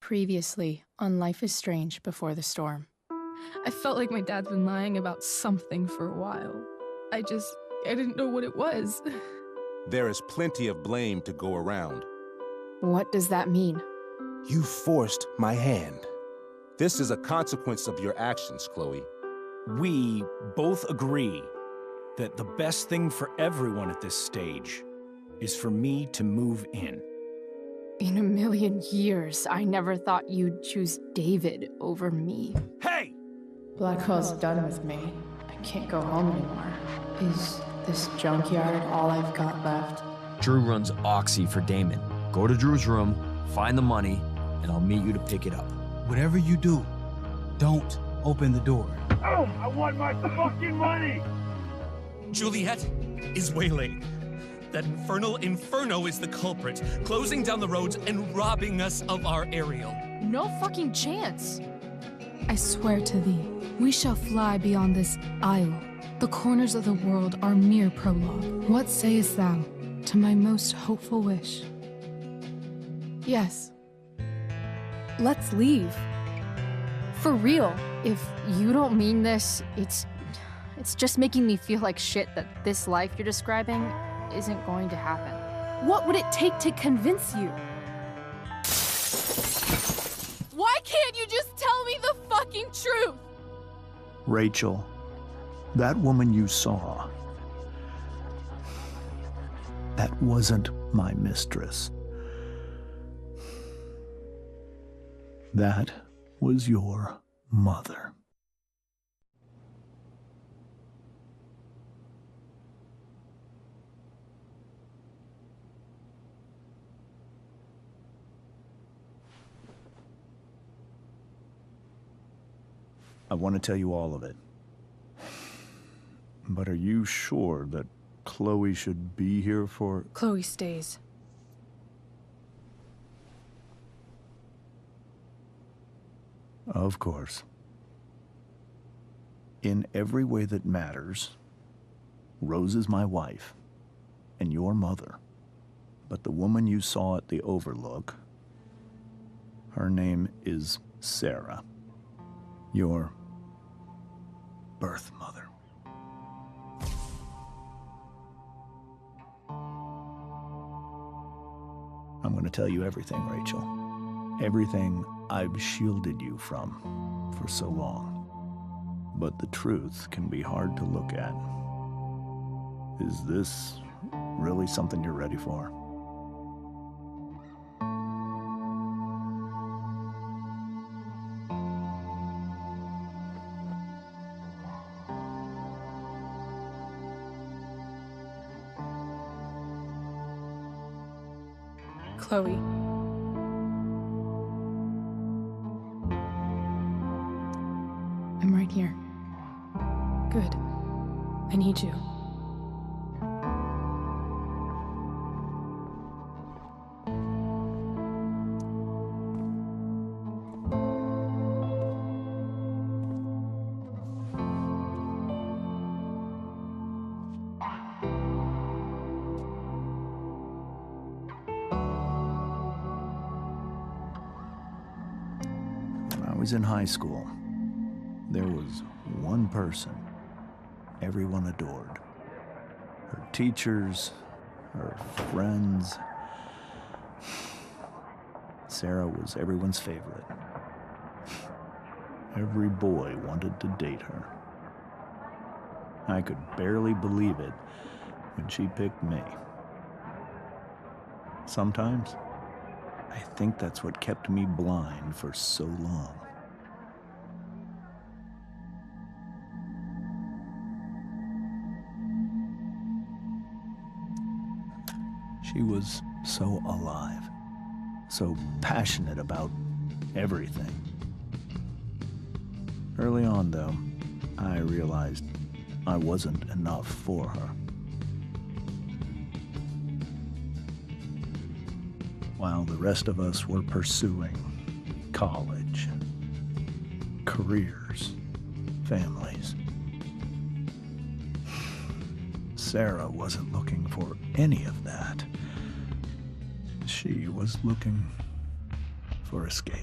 Previously on Life is Strange Before the Storm. I felt like my dad's been lying about something for a while. I didn't know what it was. There is plenty of blame to go around. What does that mean? You forced my hand. This is a consequence of your actions, Chloe. We both agree that the best thing for everyone at this stage is for me to move in. In a million years, I never thought you'd choose David over me. Hey! Blackwell's done with me. I can't go home anymore. Is this junkyard all I've got left? Drew runs Oxy for Damon. Go to Drew's room, find the money, and I'll meet you to pick it up. Whatever you do, don't open the door. Oh, I want my fucking money! Juliet is waylaid. That infernal Inferno is the culprit, closing down the roads and robbing us of our Ariel. No fucking chance. I swear to thee, we shall fly beyond this isle. The corners of the world are mere prologue. What sayest thou to my most hopeful wish? Yes. Let's leave. For real. If you don't mean this, it's just making me feel like shit that this life you're describing isn't going to happen. What would it take to convince you? Why can't you just tell me the fucking truth? Rachel, that woman you saw, that wasn't my mistress. That was your mother. I want to tell you all of it. But are you sure that Chloe should be here for... Chloe stays. Of course. In every way that matters, Rose is my wife and your mother. But the woman you saw at the Overlook, her name is Sarah. Your birth mother. I'm going to tell you everything, Rachel. Everything I've shielded you from for so long. But the truth can be hard to look at. Is this really something you're ready for? Chloe. I'm right here. Good. I need you. When I was in high school, there was one person everyone adored. Her teachers, her friends. Sarah was everyone's favorite. Every boy wanted to date her. I could barely believe it when she picked me. Sometimes, I think that's what kept me blind for so long. She was so alive, so passionate about everything. Early on, though, I realized I wasn't enough for her. While the rest of us were pursuing college, careers, families, Sarah wasn't looking for any of that. She was looking for escape.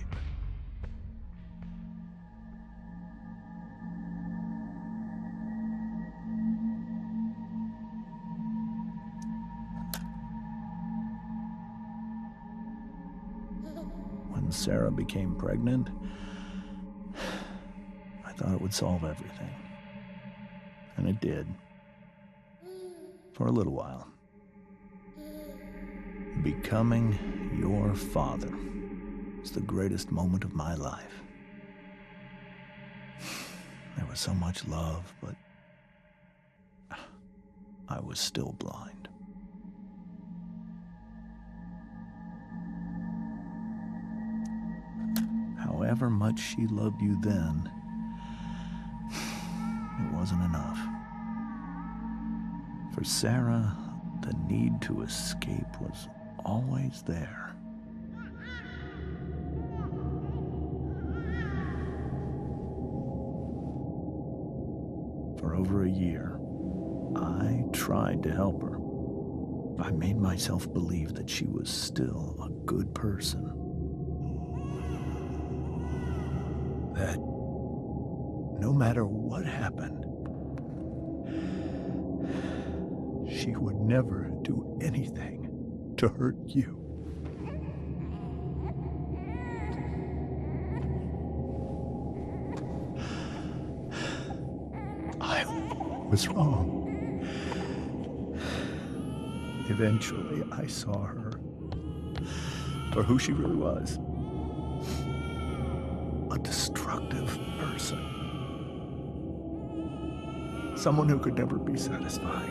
when Sarah became pregnant, I thought it would solve everything. And it did. For a little while. Becoming your father was the greatest moment of my life. There was so much love, but I was still blind. However much she loved you then, it wasn't enough. For Sarah, the need to escape was always there. For over a year, I tried to help her. I made myself believe that she was still a good person. That no matter what happened, she would never do anything to hurt you. I was wrong. Eventually, I saw her for who she really was. A destructive person. Someone who could never be satisfied.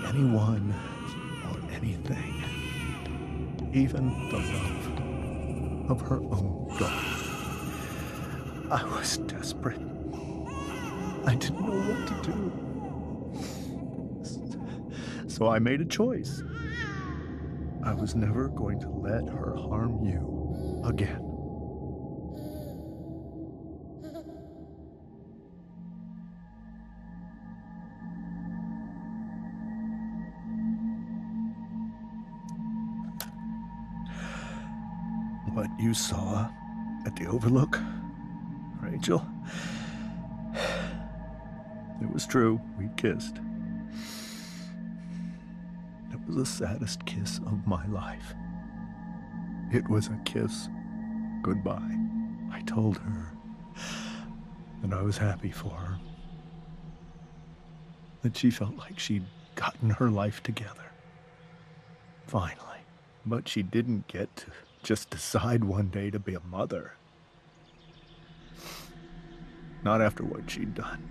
Anyone or anything. Even the love of her own daughter. I was desperate. I didn't know what to do. So I made a choice. I was never going to let her harm you again. What you saw at the Overlook, Rachel, it was true. We kissed. It was the saddest kiss of my life. It was a kiss goodbye. I told her that I was happy for her. That she felt like she'd gotten her life together. Finally. But she didn't get to just decide one day to be a mother. Not after what she'd done.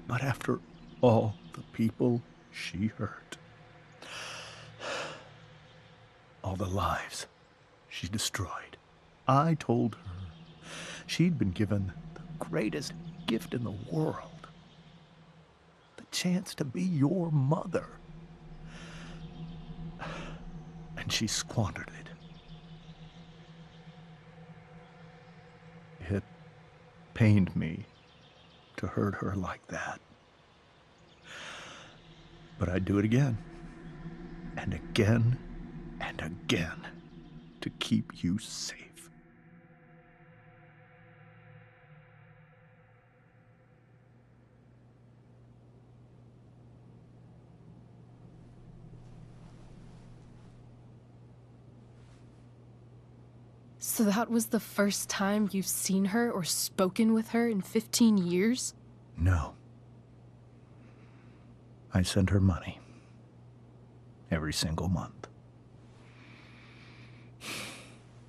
Not after all the people she hurt. All the lives she destroyed. I told her she'd been given the greatest gift in the world. The chance to be your mother. And she squandered it. It pained me to hurt her like that. But I'd do it again. And again. And again. To keep you safe. So that was the first time you've seen her or spoken with her in 15 years? No. I sent her money. Every single month.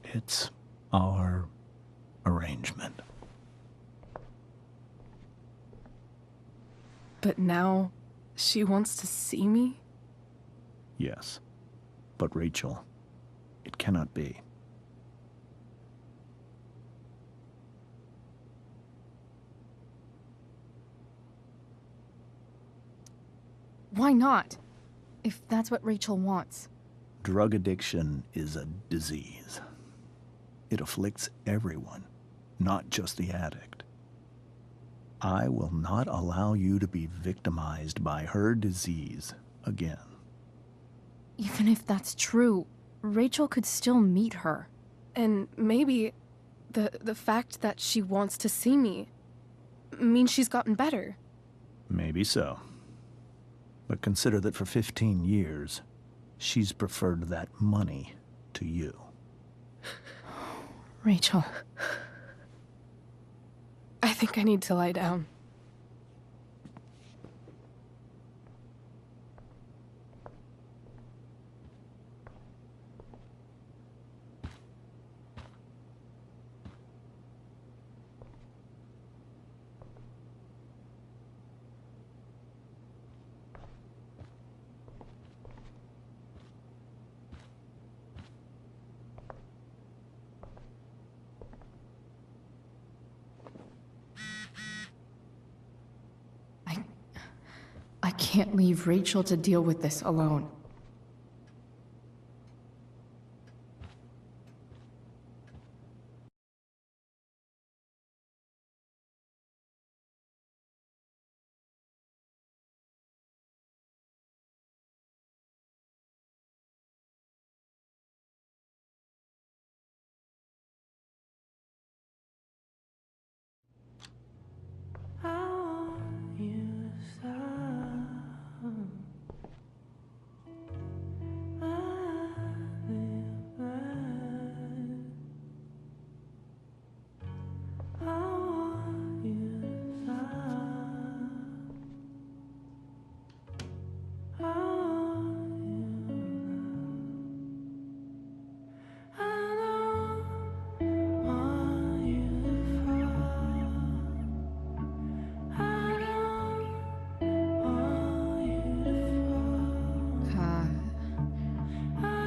It's our arrangement. But now she wants to see me? Yes. But Rachel, it cannot be. Why not? If that's what Rachel wants. Drug addiction is a disease. It afflicts everyone, not just the addict. I will not allow you to be victimized by her disease again. Even if that's true, Rachel could still meet her. And maybe the fact that she wants to see me means she's gotten better. Maybe so. But consider that for 15 years, she's preferred that money to to you. Rachel. I think I need to lie down. I can't leave Rachel to deal with this alone.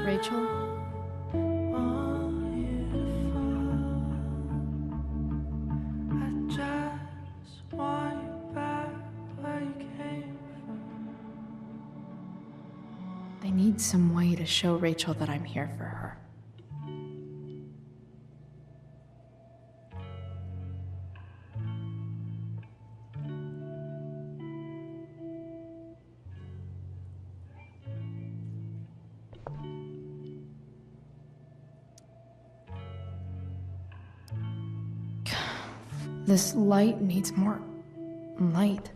Rachel? I need some way to show Rachel that I'm here for her. This light needs more light.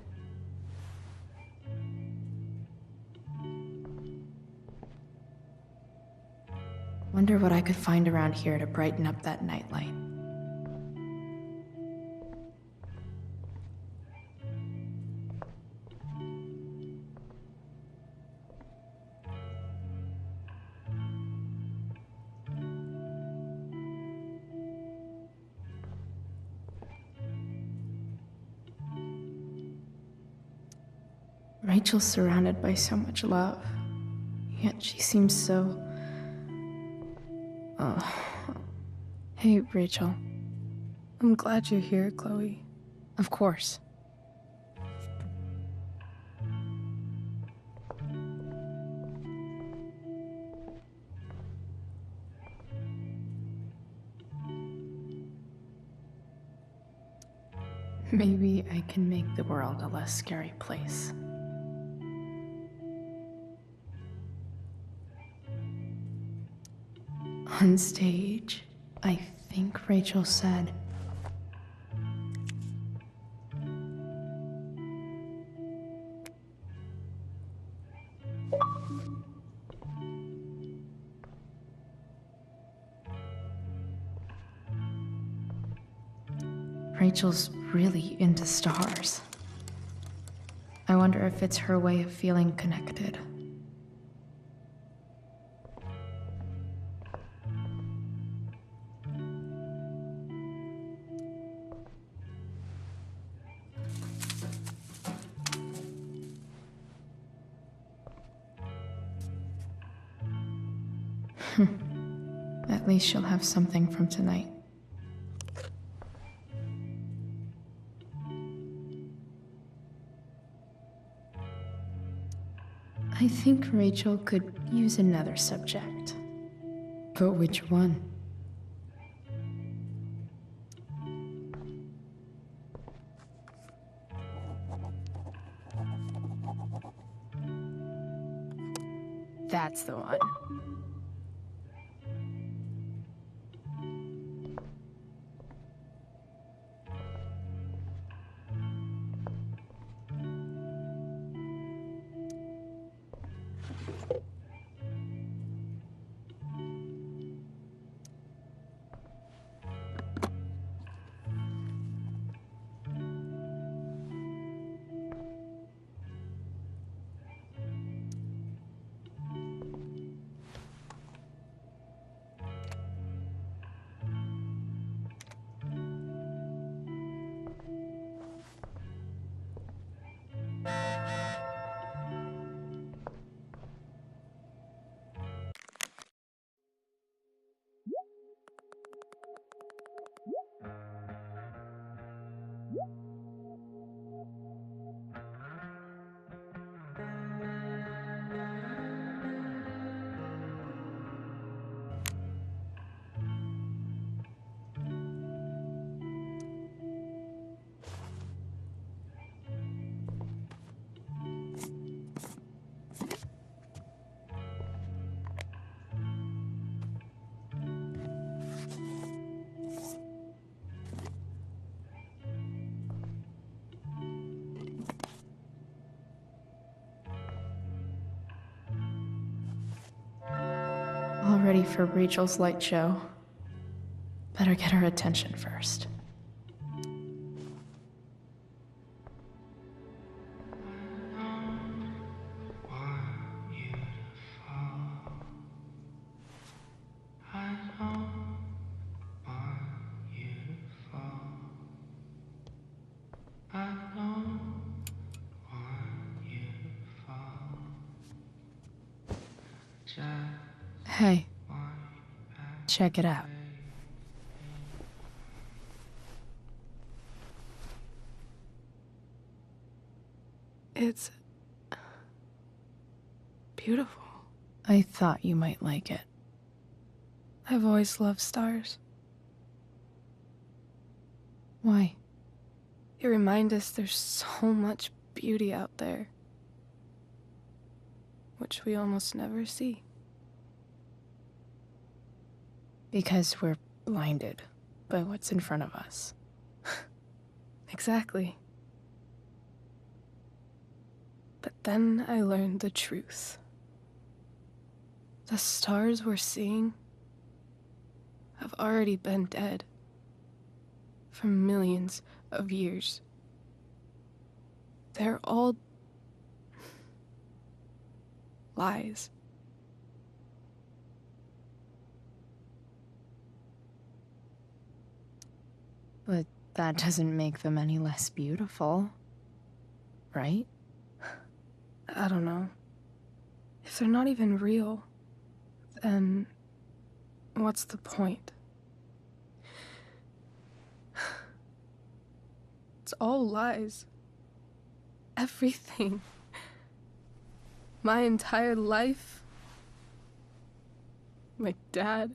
Wonder what I could find around here to brighten up that nightlight. Rachel's surrounded by so much love, yet she seems so... Hey, Rachel. I'm glad you're here, Chloe. Of course. Maybe I can make the world a less scary place. On stage, I think Rachel said, Rachel's really into stars. I wonder if it's her way of feeling connected. At least she'll have something from tonight. I think Rachel could use another subject. But which one? That's the one. All ready for Rachel's light show. Better get her attention first. Hey, check it out. It's beautiful. I thought you might like it. I've always loved stars. Why? They remind us there's so much beauty out there, which we almost never see. Because we're blinded by what's in front of us. Exactly. But then I learned the truth. The stars we're seeing have already been dead for millions of years. They're all lies. But that doesn't make them any less beautiful, right? I don't know. If they're not even real, then what's the point? It's all lies. Everything. My entire life. My dad.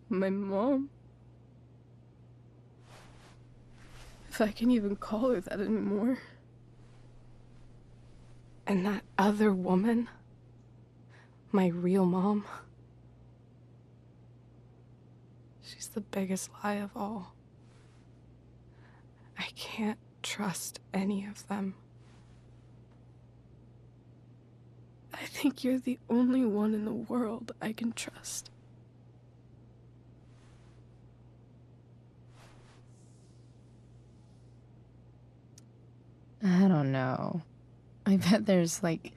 My mom. If I can even call her that anymore. And that other woman. My real mom. She's the biggest lie of all. I can't trust any of them. I think you're the only one in the world I can trust. I don't know. I bet there's like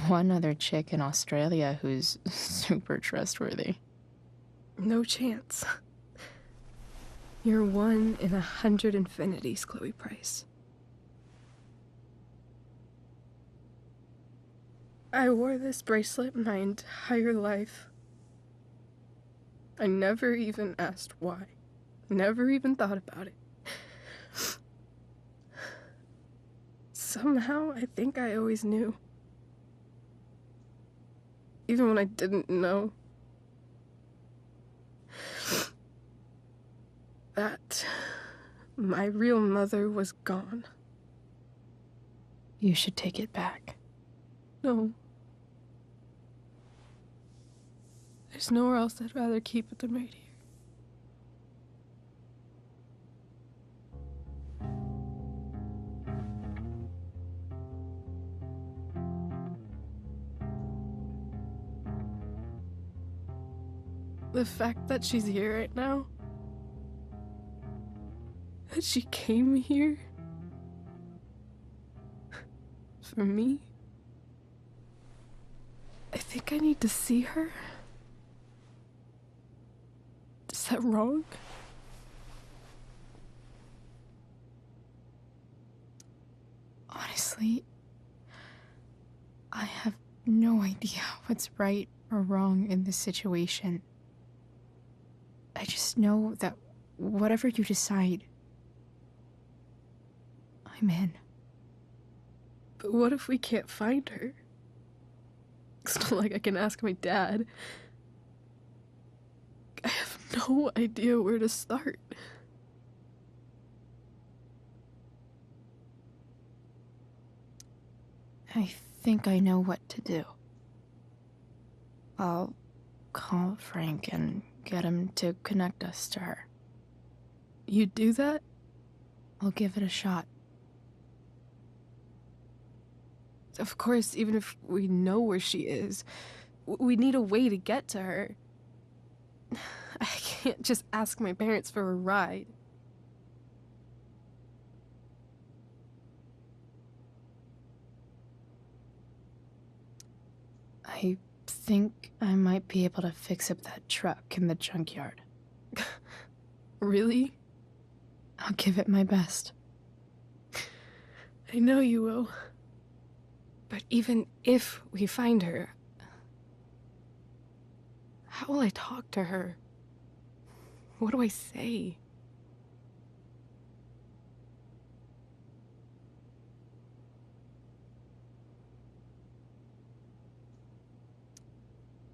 one other chick in Australia who's super trustworthy. No chance. You're 1 in 100 infinities, Chloe Price. I wore this bracelet my entire life. I never even asked why. Never even thought about it. Somehow, I think I always knew. Even when I didn't know. That my real mother was gone. You should take it back. No. There's nowhere else I'd rather keep it than right here. The fact that she's here right now, that she came here for me, I think I need to see her. Is that wrong? Honestly, I have no idea what's right or wrong in this situation. I just know that whatever you decide, I'm in. But what if we can't find her? It's not like I can ask my dad. I have no idea where to start. I think I know what to do. I'll call Frank and get him to connect us to her. You do that? I'll give it a shot. Of course, even if we know where she is, we need a way to get to her. I can't just ask my parents for a ride. I think I might be able to fix up that truck in the junkyard. Really? I'll give it my best. I know you will. But even if we find her, how will I talk to her? What do I say?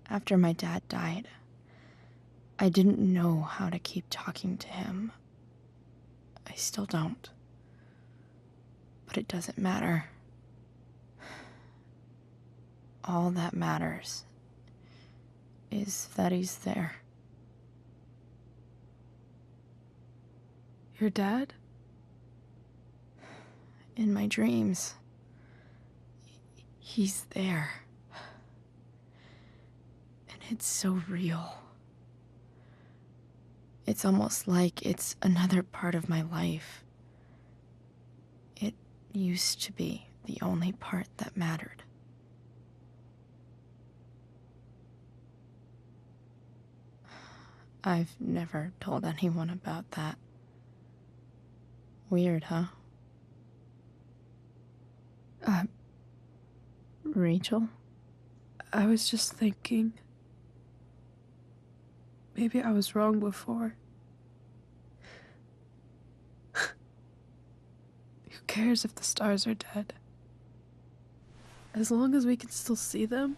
After my dad died, I didn't know how to keep talking to him. I still don't. But it doesn't matter. All that matters is that he's there. Your dad? In my dreams, he's there. And it's so real. It's almost like it's another part of my life. It used to be the only part that mattered. I've never told anyone about that. Weird, huh? Rachel? I was just thinking. Maybe I was wrong before. Who cares if the stars are dead? As long as we can still see them,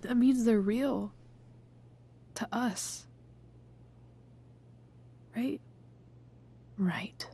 that means they're real. To us. Right? Right.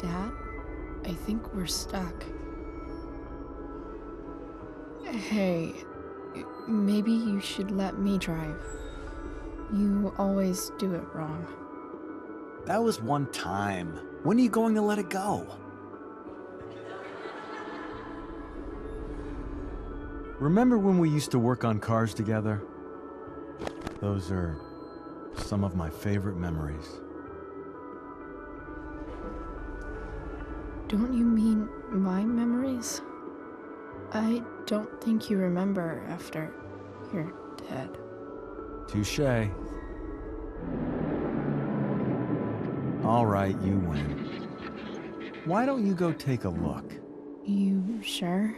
Dad, I think we're stuck. Hey, maybe you should let me drive. You always do it wrong. That was one time. When are you going to let it go? Remember when we used to work on cars together? Those are some of my favorite memories. Don't you mean my memories? I don't think you remember after you're dead. Touché. All right, you win. Why don't you go take a look? You sure?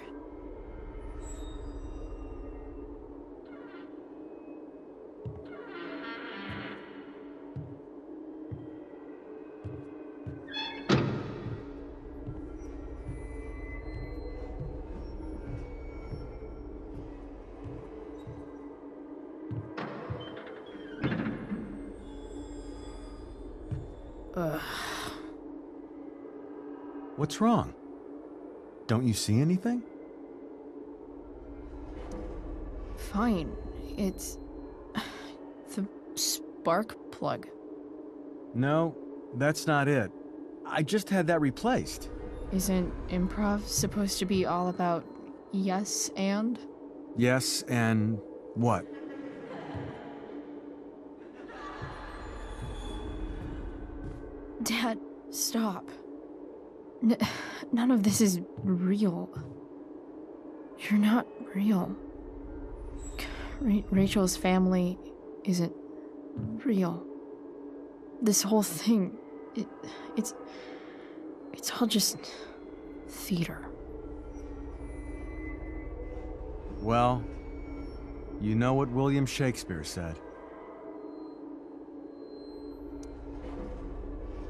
Ugh. What's wrong? Don't you see anything? Fine. It's the spark plug. No, that's not it. I just had that replaced. Isn't improv supposed to be all about yes and? Yes, and what? Dad, stop. None of this is real. You're not real. Rachel's family isn't real. This whole thing, it's all just theater. Well, you know what William Shakespeare said.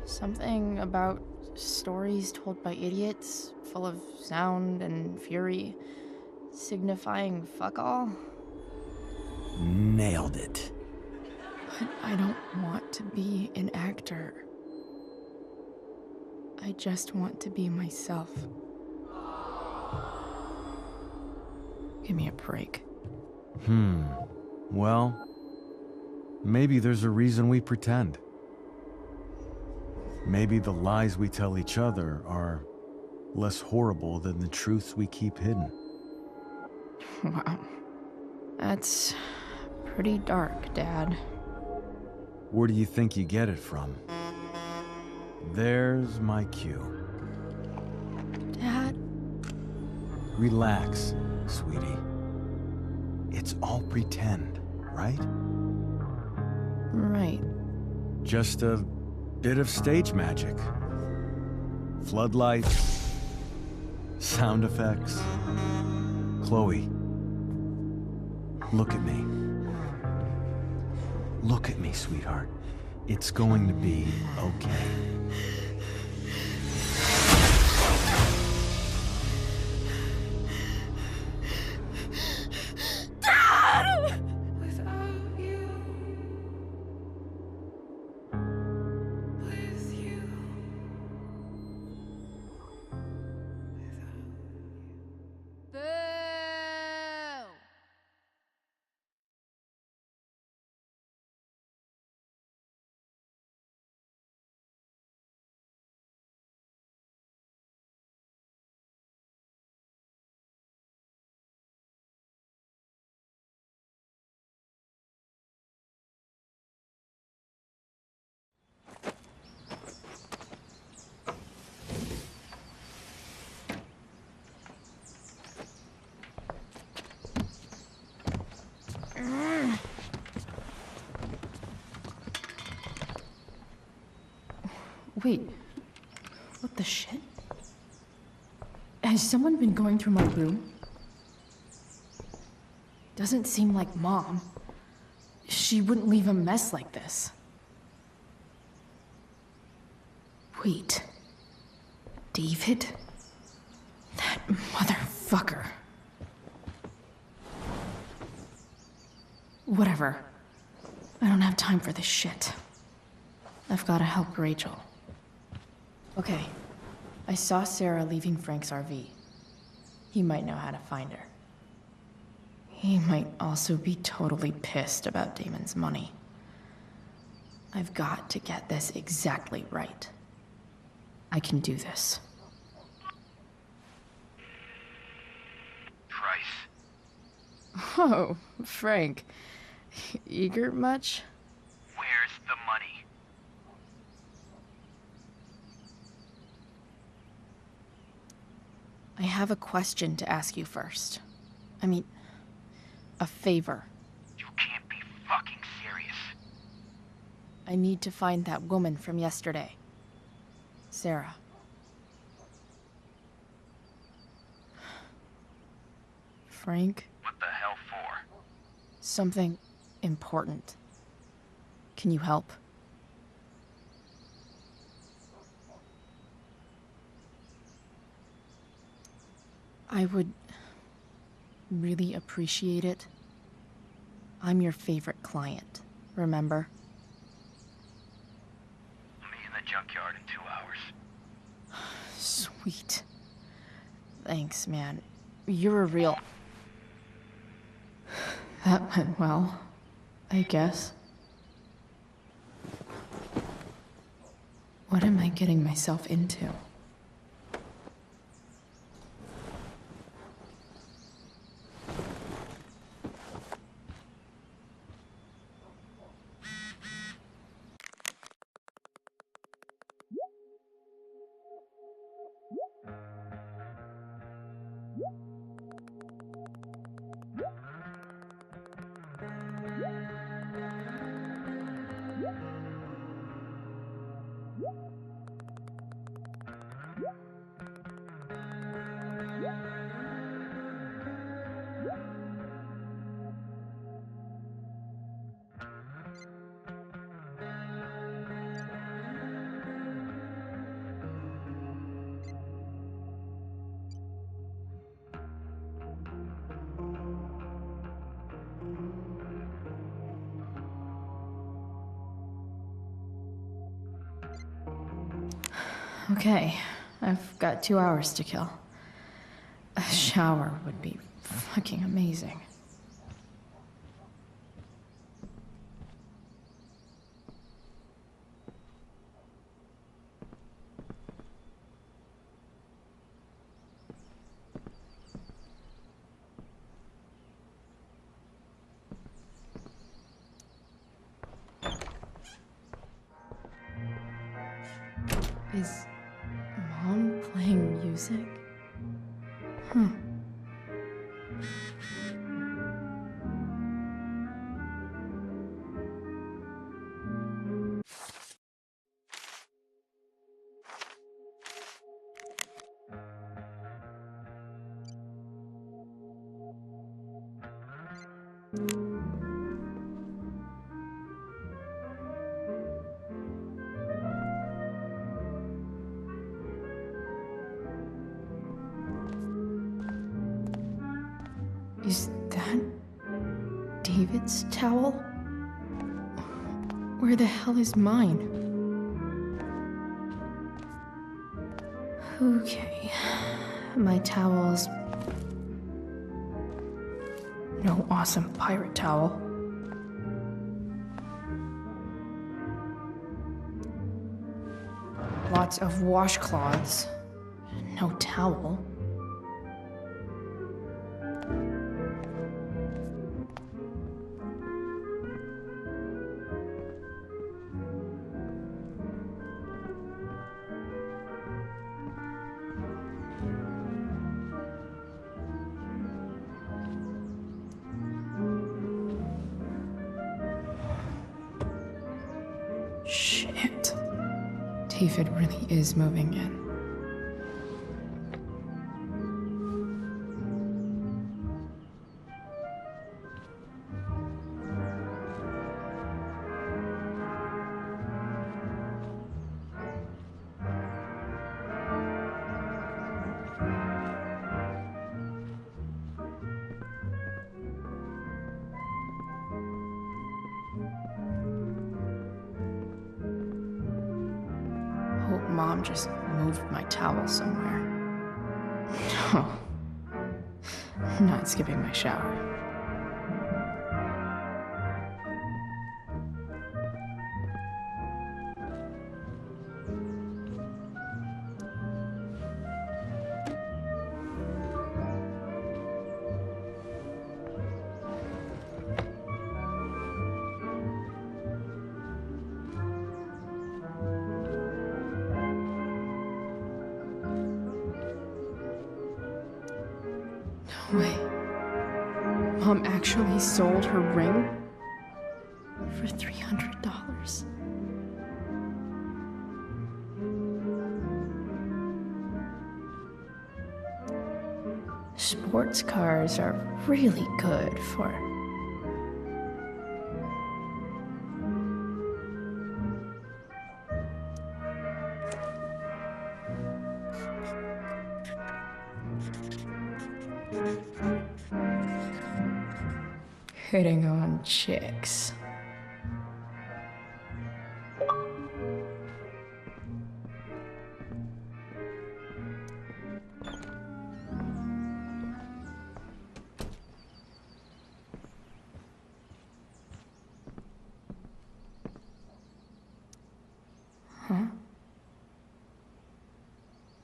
Something about stories told by idiots, full of sound and fury, signifying fuck all. Nailed it. But I don't want to be an actor. I just want to be myself. Give me a break. Well, maybe there's a reason we pretend. Maybe the lies we tell each other are less horrible than the truths we keep hidden. Wow. That's pretty dark, Dad. Where do you think you get it from? There's my cue. Dad? Relax, sweetie. It's all pretend, right? Right. Just a bit of stage magic. Floodlights, sound effects. Chloe, look at me. Look at me, sweetheart. It's going to be okay. Wait, what the shit? Has someone been going through my room? Doesn't seem like Mom. She wouldn't leave a mess like this. Wait. David? That motherfucker. Whatever. I don't have time for this shit. I've gotta help Rachel. Okay. I saw Sarah leaving Frank's RV. He might know how to find her. He might also be totally pissed about Damon's money. I've got to get this exactly right. I can do this. Price. Oh, Frank. Eager much? Where's the money? I have a question to ask you first. I mean, a favor. You can't be fucking serious. I need to find that woman from yesterday. Sarah. Frank? What the hell for? Something important. Can you help? I would really appreciate it. I'm your favorite client, remember? I'll be in the junkyard in 2 hours. Sweet. Thanks, man. You're a real... That went well, I guess. What am I getting myself into? Okay, I've got 2 hours to kill. A shower would be fucking amazing. Is Mom playing music? Huh. Is that David's towel? Where the hell is mine? Okay, my towels. No awesome pirate towel. Lots of washcloths. No towel. Shit. David really is moving in. Hope Mom just moved my towel somewhere. No. I'm not skipping my shower. No way. Mom actually sold her ring for $300. Sports cars are really good for... hitting on chicks. Huh?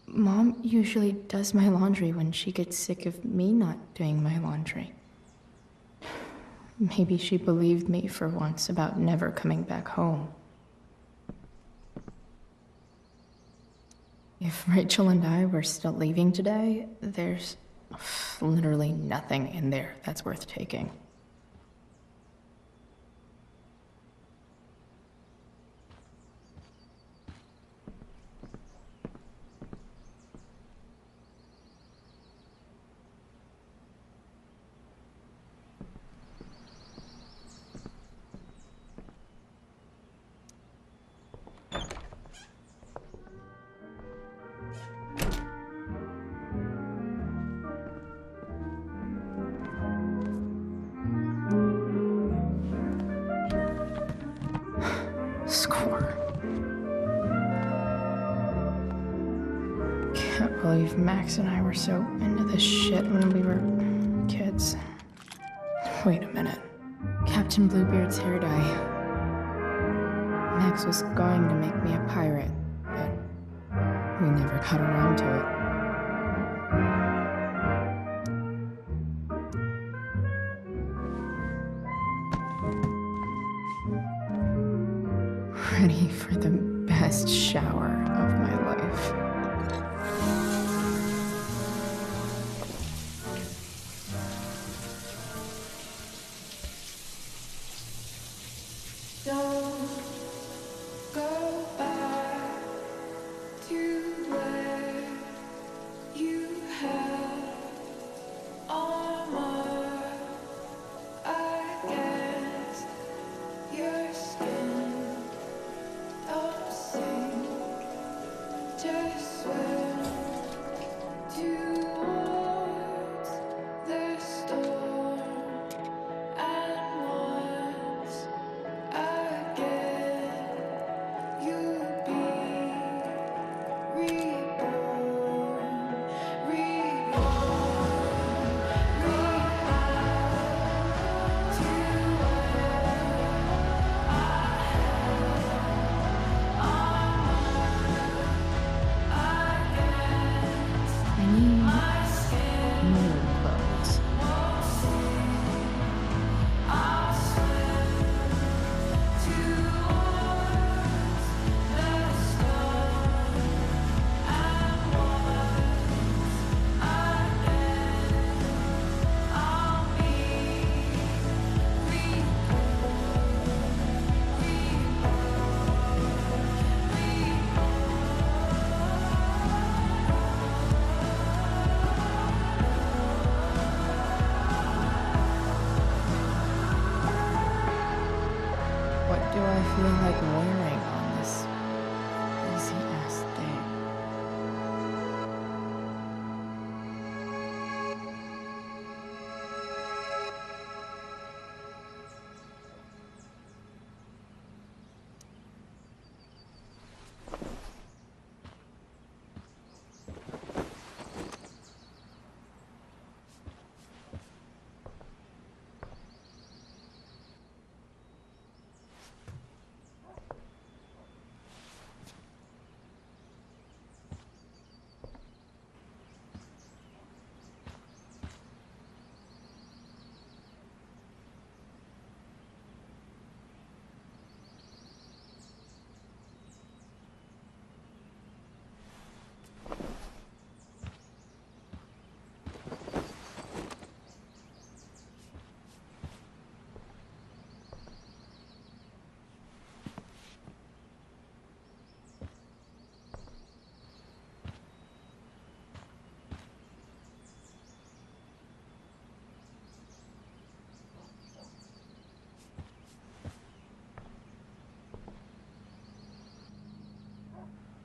Mom usually does my laundry when she gets sick of me not doing my laundry. Maybe she believed me for once about never coming back home. If Rachel and I were still leaving today, there's literally nothing in there that's worth taking. Score. believe Max and I were so into this shit when we were kids. Wait a minute. Captain Bluebeard's hair dye. Max was going to make me a pirate, but we never got around to it. Ready for the best shower of my life. Don't go back to where you had armor against your skin. Don't sink, just swim towards the storm. And once again, you'll be reborn, What do I feel like wearing on this easy-ass thing?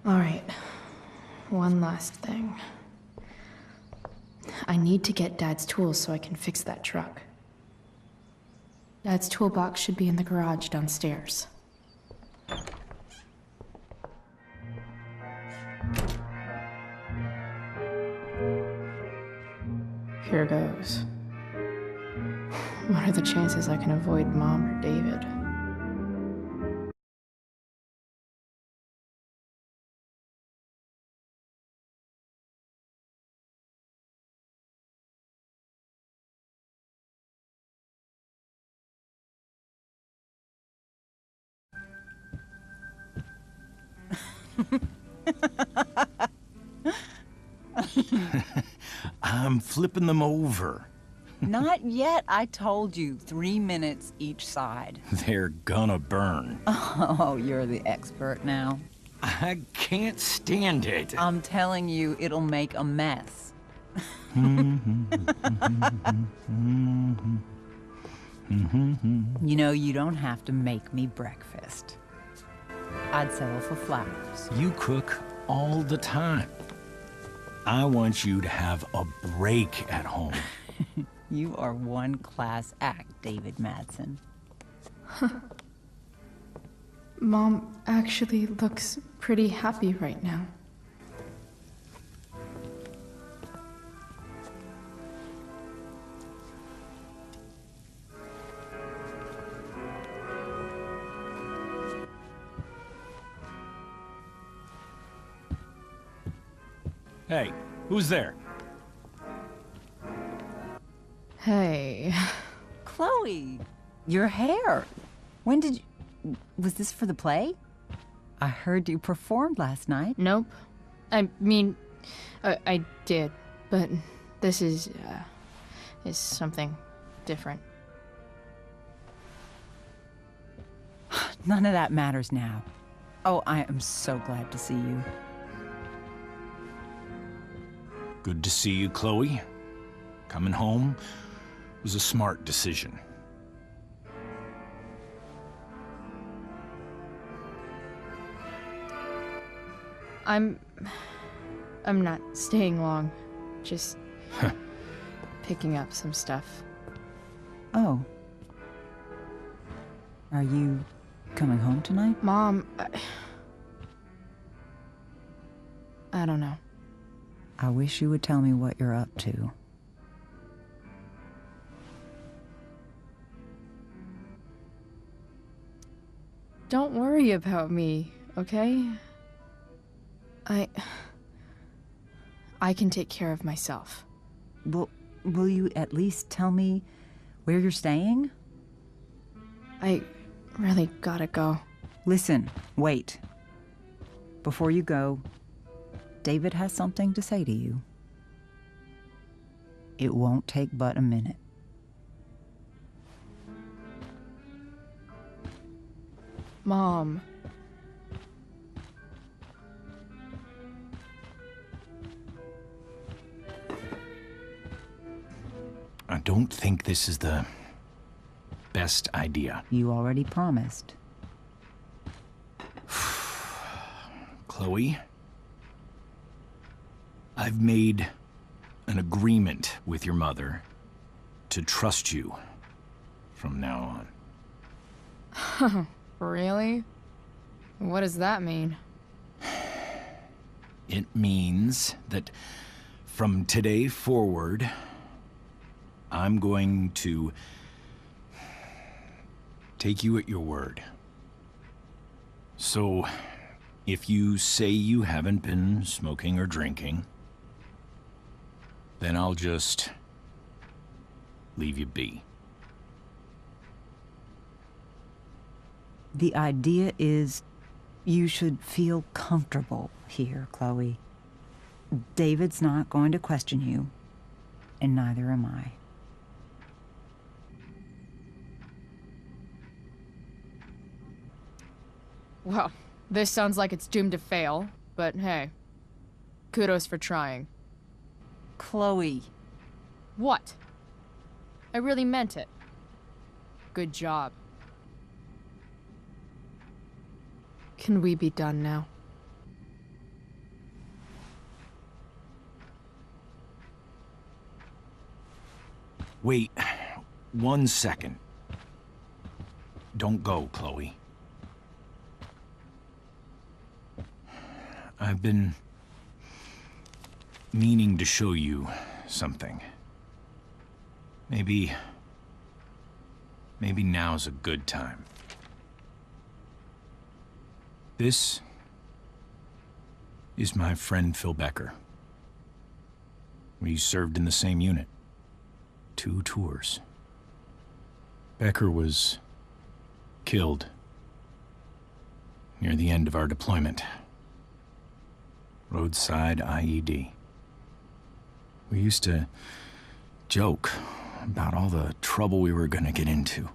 All right, one last thing. I need to get Dad's tools so I can fix that truck. Dad's toolbox should be in the garage downstairs. Here goes. What are the chances I can avoid Mom or David? I'm flipping them over. Not yet. I told you, 3 minutes each side. They're gonna burn. Oh, you're the expert now. I can't stand it. I'm telling you, it'll make a mess. You know, you don't have to make me breakfast. I'd settle for flowers. You cook all the time. I want you to have a break at home. You are one class act, David Madsen. Mom actually looks pretty happy right now. Hey, who's there? Hey. Chloe, your hair. When did you... Was this for the play? I heard you performed last night. Nope. I mean, I did, but this is something different. None of that matters now. Oh, I am so glad to see you. Good to see you, Chloe. Coming home was a smart decision. I'm not staying long. Just picking up some stuff. Oh. Are you coming home tonight? Mom, I don't know. I wish you would tell me what you're up to. Don't worry about me, okay? I can take care of myself. Will you at least tell me where you're staying? I really gotta go. Listen, wait. Before you go, David has something to say to you. It won't take but a minute. Mom. I don't think this is the best idea. You already promised. Chloe, I've made an agreement with your mother to trust you from now on. Really? What does that mean? It means that from today forward, I'm going to take you at your word. So, if you say you haven't been smoking or drinking, then I'll just leave you be. The idea is you should feel comfortable here, Chloe. David's not going to question you, and neither am I. Well, this sounds like it's doomed to fail, but hey, kudos for trying. Chloe. What? I really meant it. Good job. Can we be done now? Wait 1 second. Don't go, Chloe. I've been meaning to show you something. Maybe now's a good time. This is my friend Phil Becker. We served in the same unit. 2 tours. Becker was killed near the end of our deployment. Roadside IED. We used to joke about all the trouble we were gonna get into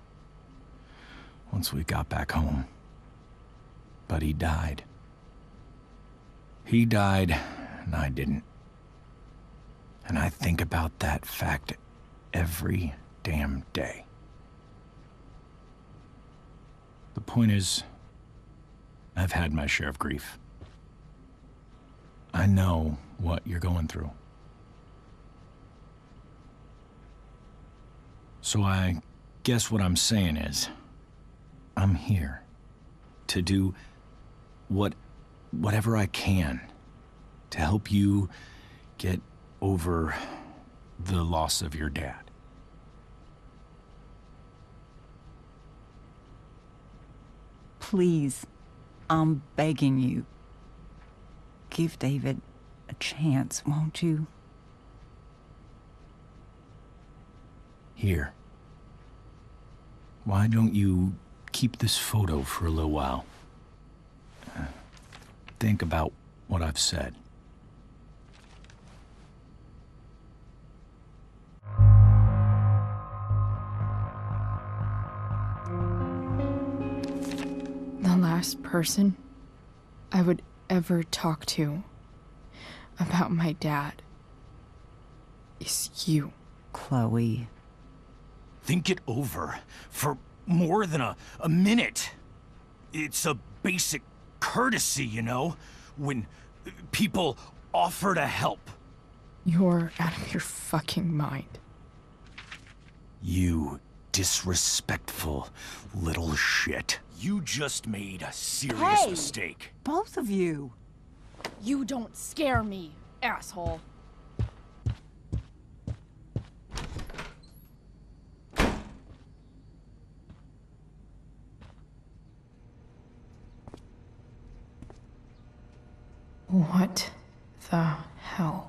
once we got back home. But he died. He died, and I didn't. And I think about that fact every damn day. The point is, I've had my share of grief. I know what you're going through. So I guess what I'm saying is, I'm here to do whatever I can to help you get over the loss of your dad. Please, I'm begging you. Give David a chance, won't you? Here. Why don't you keep this photo for a little while? Think about what I've said. The last person I would ever talk to about my dad is you. Chloe. Think it over for more than a minute. It's a basic courtesy, you know, when people offer to help. You're out of your fucking mind. You disrespectful little shit. You just made a serious mistake. Both of you. You don't scare me, asshole. What the hell?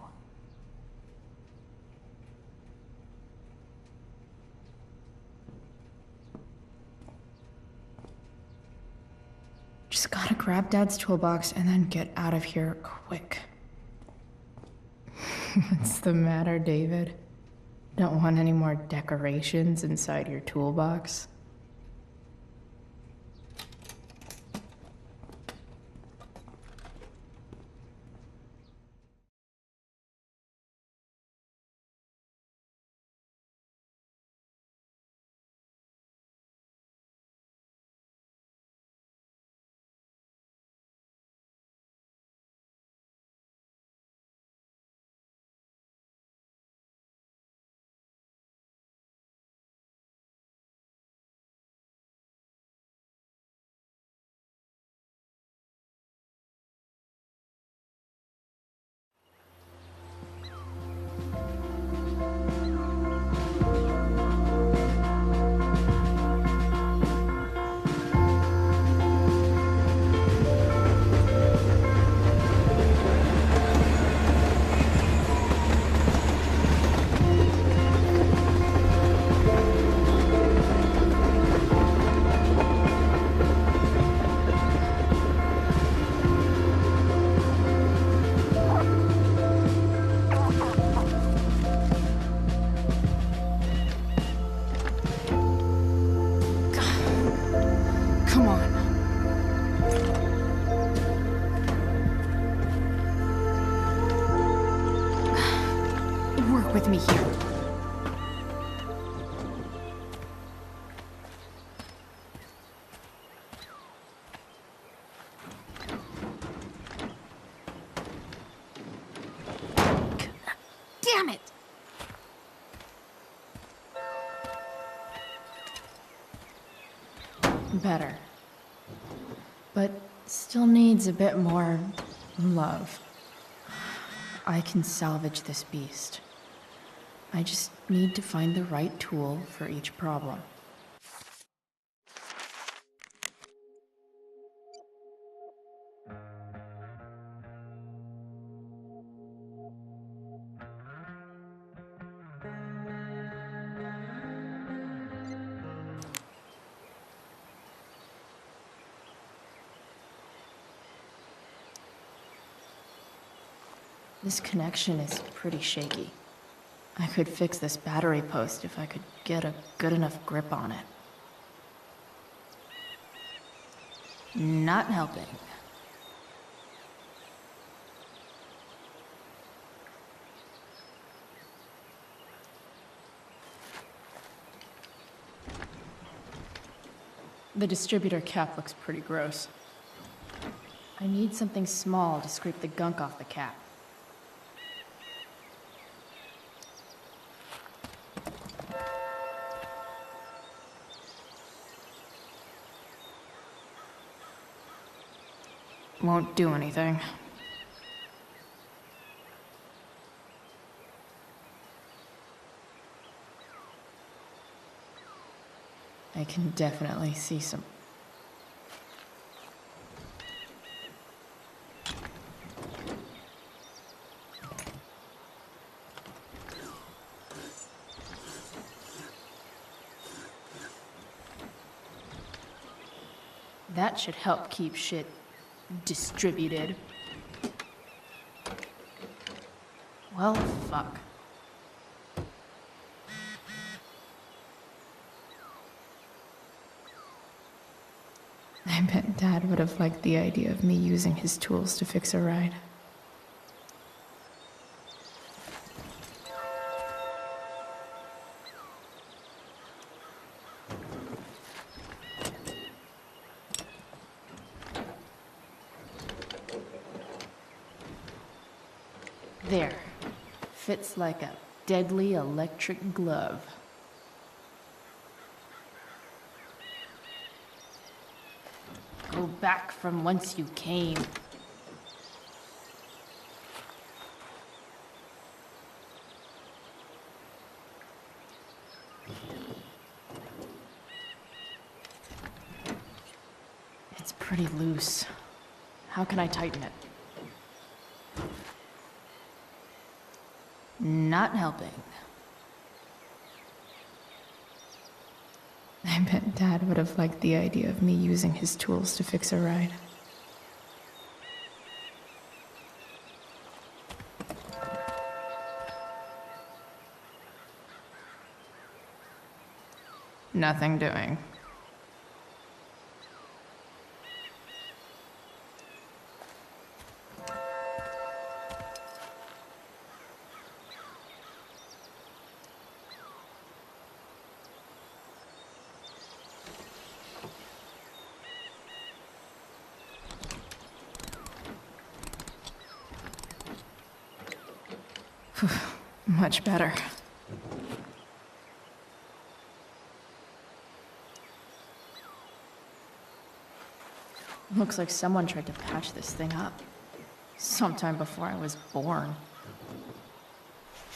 Just gotta grab Dad's toolbox and then get out of here quick. What's the matter, David? Don't want any more decorations inside your toolbox? Come on. Work with me here. Damn it! Better. But still needs a bit more love. I can salvage this beast. I just need to find the right tool for each problem. This connection is pretty shaky. I could fix this battery post if I could get a good enough grip on it. Not helping. The distributor cap looks pretty gross. I need something small to scrape the gunk off the cap. Won't do anything. I can definitely see some. That should help keep shit distributed. Well, fuck. I bet Dad would have liked the idea of me using his tools to fix a ride. There. Fits like a deadly electric glove. Go back from whence you came. It's pretty loose. How can I tighten it? Not helping. I bet Dad would have liked the idea of me using his tools to fix a ride. Nothing doing. Much better. Looks like someone tried to patch this thing up. Sometime before I was born.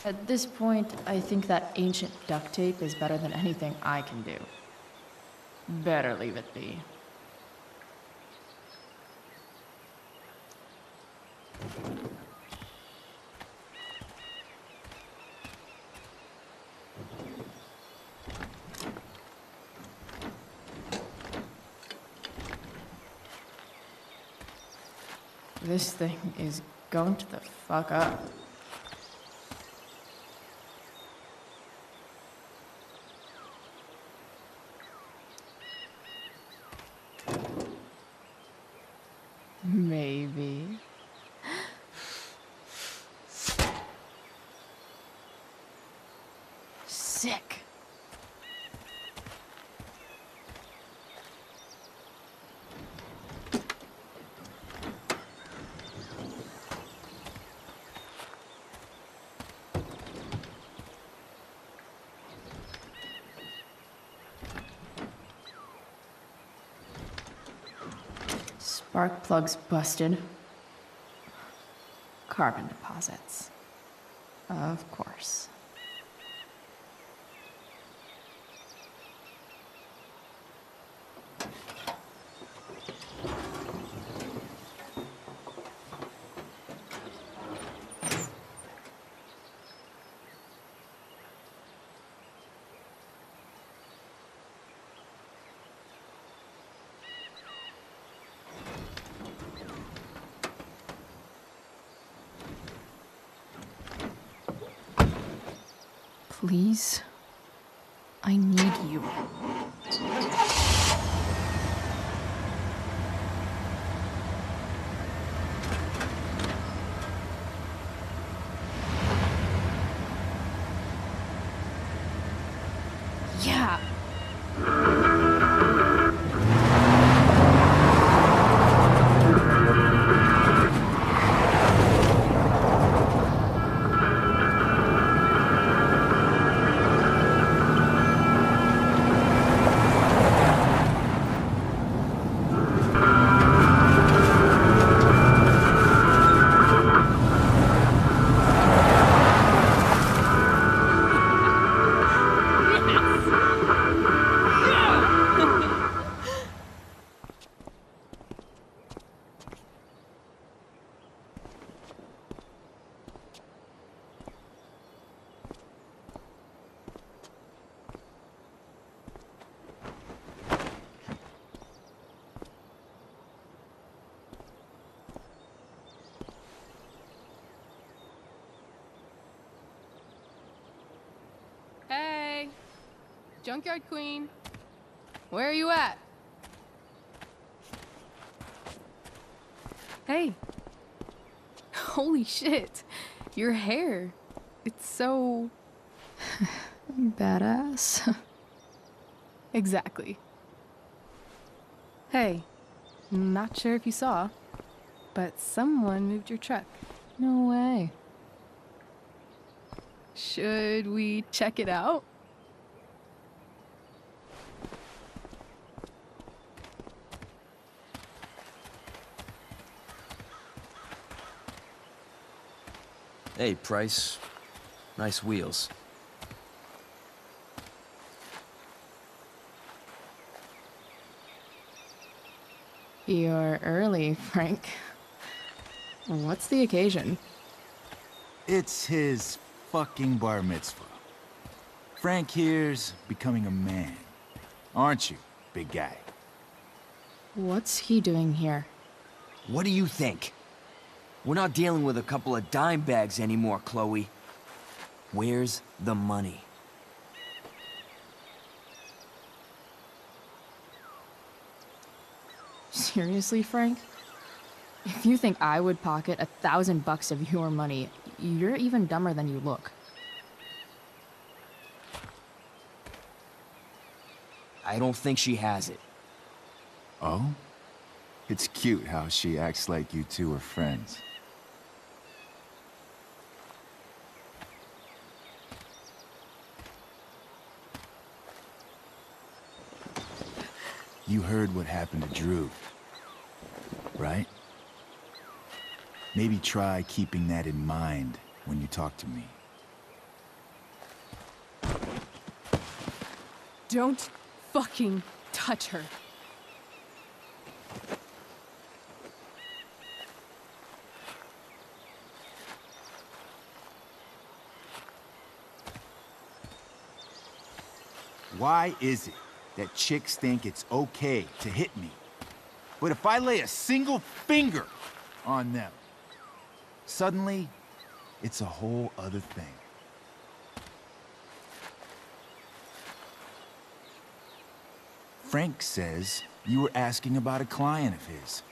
At this point, I think that ancient duct tape is better than anything I can do. Better leave it be. This thing is going to the fuck up. Maybe. Sick. Spark plugs busted. Carbon deposits. Of course. Please, I need you. Yeah. Junkyard Queen. Where are you at? Hey. Holy shit. Your hair. It's so... badass. Exactly. Hey, not sure if you saw, but someone moved your truck. No way. Should we check it out? Hey, Price. Nice wheels. You're early, Frank. What's the occasion? It's his fucking bar mitzvah. Frank here's becoming a man. Aren't you, big guy? What's he doing here? What do you think? We're not dealing with a couple of dime bags anymore, Chloe. Where's the money? Seriously, Frank? If you think I would pocket $1,000 of your money, you're even dumber than you look. I don't think she has it. Oh? It's cute how she acts like you two are friends. You heard what happened to Drew, right? Maybe try keeping that in mind when you talk to me. Don't fucking touch her. Why is it that chicks think it's okay to hit me, but if I lay a single finger on them, suddenly it's a whole other thing? Frank says you were asking about a client of his.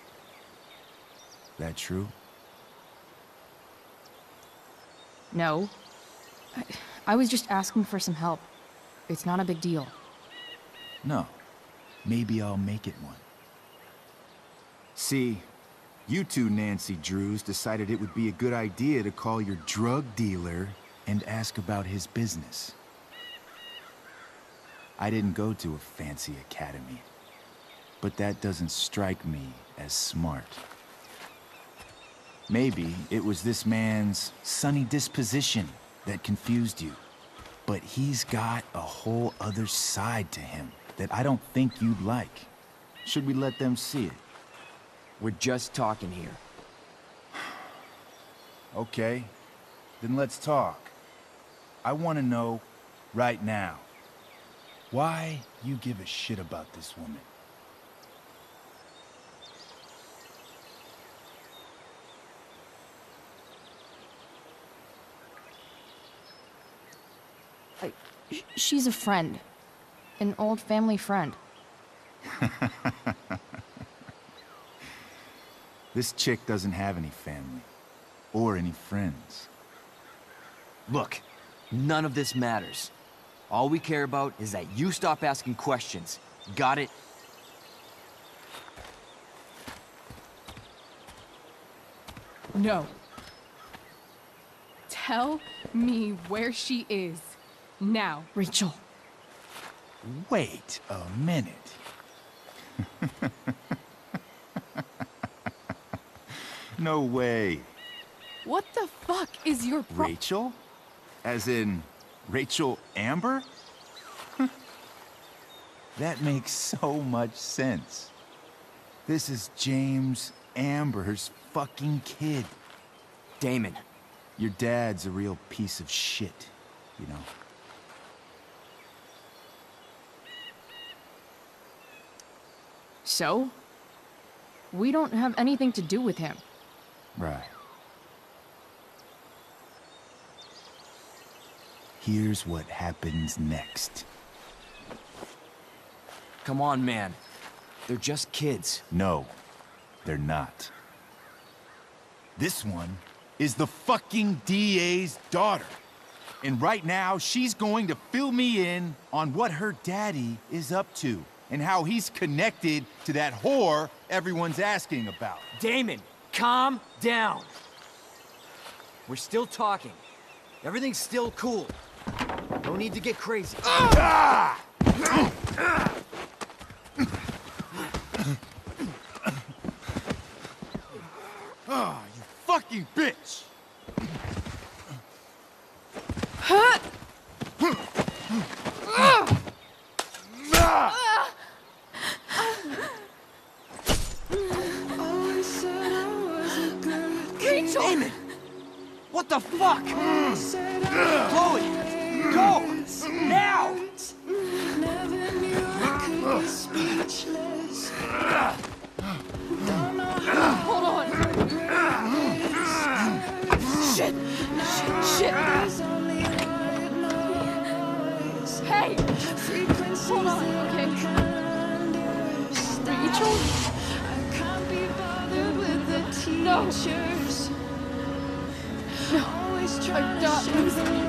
That true? No. I was just asking for some help. It's not a big deal. No. Maybe I'll make it one. See, you two Nancy Drews decided it would be a good idea to call your drug dealer and ask about his business. I didn't go to a fancy academy, but that doesn't strike me as smart. Maybe it was this man's sunny disposition that confused you, but he's got a whole other side to him that I don't think you'd like. Should we let them see it? We're just talking here. Okay, then let's talk. I want to know right now why you give a shit about this woman. She's a friend. An old family friend. This chick doesn't have any family. Or any friends. Look, none of this matters. All we care about is that you stop asking questions. Got it? No. Tell me where she is. Now. Rachel. Wait a minute. No way. What the fuck is your Rachel? As in, Rachel Amber? That makes so much sense. This is James Amber's fucking kid. Damon. Your dad's a real piece of shit, you know? So? We don't have anything to do with him. Right. Here's what happens next. Come on, man. They're just kids. No, they're not. This one is the fucking DA's daughter. And right now, she's going to fill me in on what her daddy is up to and how he's connected to that whore everyone's asking about. Damon, calm down. We're still talking. Everything's still cool. No need to get crazy. Ah! Oh, you fucking bitch! Rachel! Damon! What the fuck? Chloe! Go! Now! Hold on. Shit! Shit! Hey! Hold on, okay? Rachel? No! No, I'm not losing you.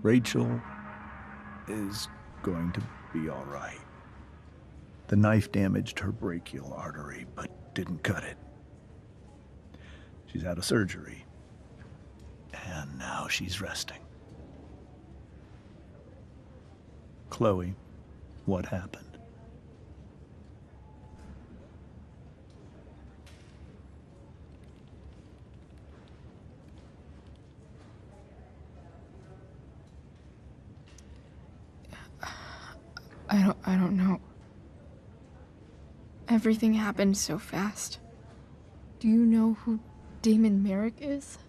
Rachel is going to be all right. The knife damaged her brachial artery, but didn't cut it. She's had a surgery, and now she's resting. Chloe, what happened? I don't know. Everything happened so fast. Do you know who Damon Merrick is?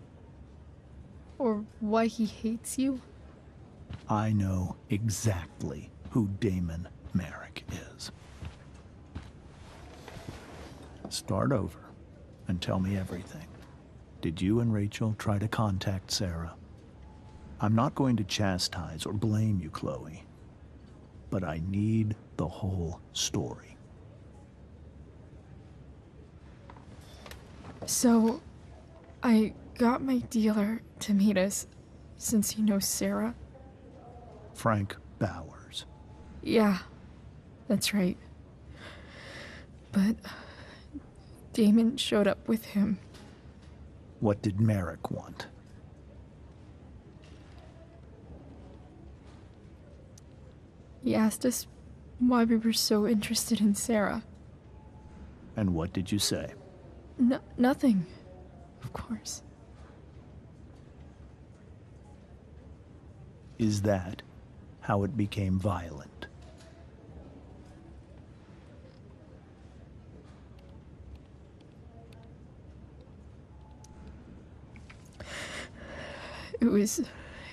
Or why he hates you? I know exactly who Damon Merrick is. Start over and tell me everything. Did you and Rachel try to contact Sarah? I'm not going to chastise or blame you, Chloe, but I need the whole story. So, I got my dealer to meet us, since he knows Sarah. Frank Bowers. Yeah, that's right. But Damon showed up with him. What did Merrick want? He asked us why we were so interested in Sarah. And what did you say? Nothing, of course. Is that how it became violent? It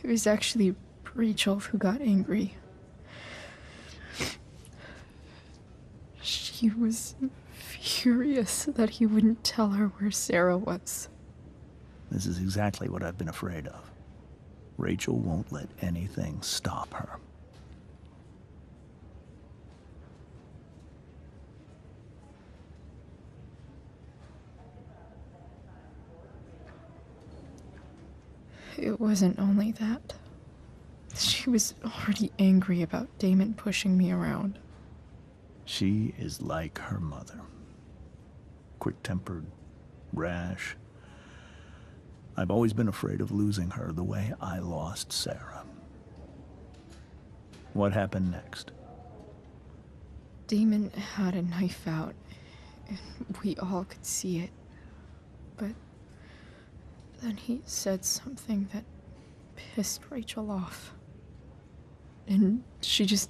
was actually Rachel who got angry. She was furious that he wouldn't tell her where Sarah was. This is exactly what I've been afraid of. Rachel won't let anything stop her. It wasn't only that. She was already angry about Damon pushing me around. She is like her mother. Quick-tempered, rash. I've always been afraid of losing her the way I lost Sarah. What happened next? Damon had a knife out, and we all could see it. But then he said something that pissed Rachel off. And she just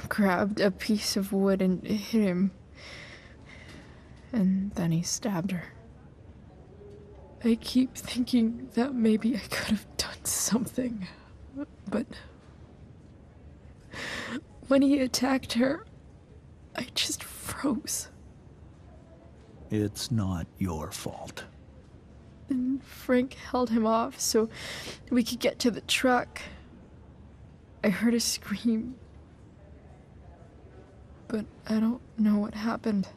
grabbed a piece of wood and hit him. And then he stabbed her. I keep thinking that maybe I could have done something, but when he attacked her, I just froze. It's not your fault. And Frank held him off so we could get to the truck. I heard a scream, but I don't know what happened.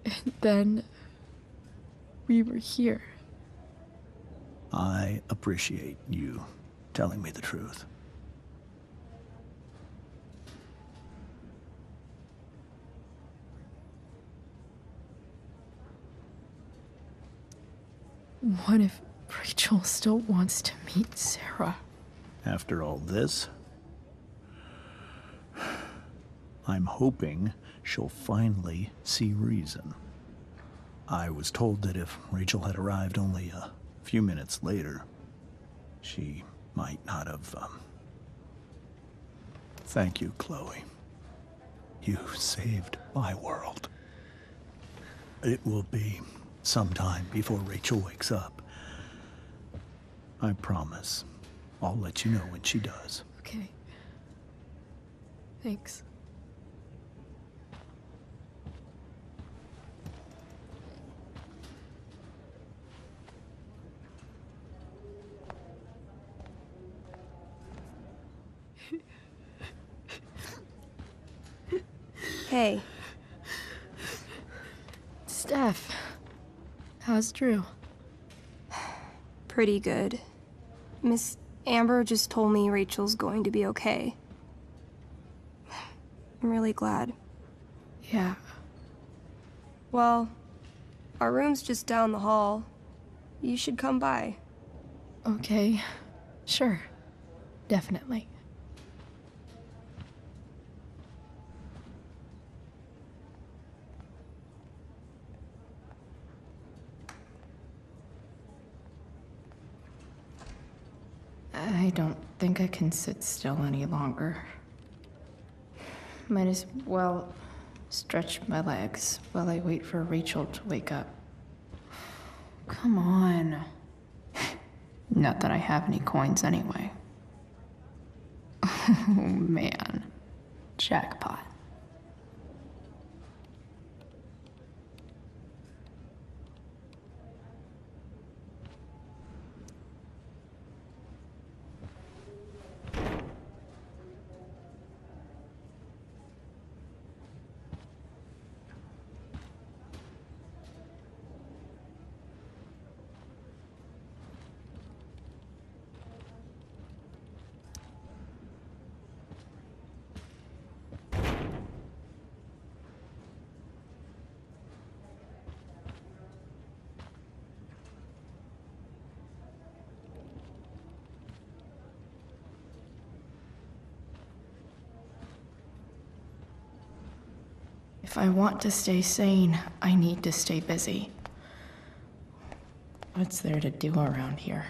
And then we were here. I appreciate you telling me the truth. What if Rachel still wants to meet Sarah? After all this, I'm hoping she'll finally see reason. I was told that if Rachel had arrived only a few minutes later, she might not have, Thank you, Chloe. You saved my world. It will be some time before Rachel wakes up. I promise. I'll let you know when she does. Okay. Thanks. Hey. Steph. How's Drew? Pretty good. Miss Amber just told me Rachel's going to be okay. I'm really glad. Yeah. Well, our room's just down the hall. You should come by. Okay. Sure. Definitely. I don't think I can sit still any longer. Might as well stretch my legs while I wait for Rachel to wake up. Come on. Not that I have any coins anyway. Oh man. Jackpot. If I want to stay sane, I need to stay busy. What's there to do around here?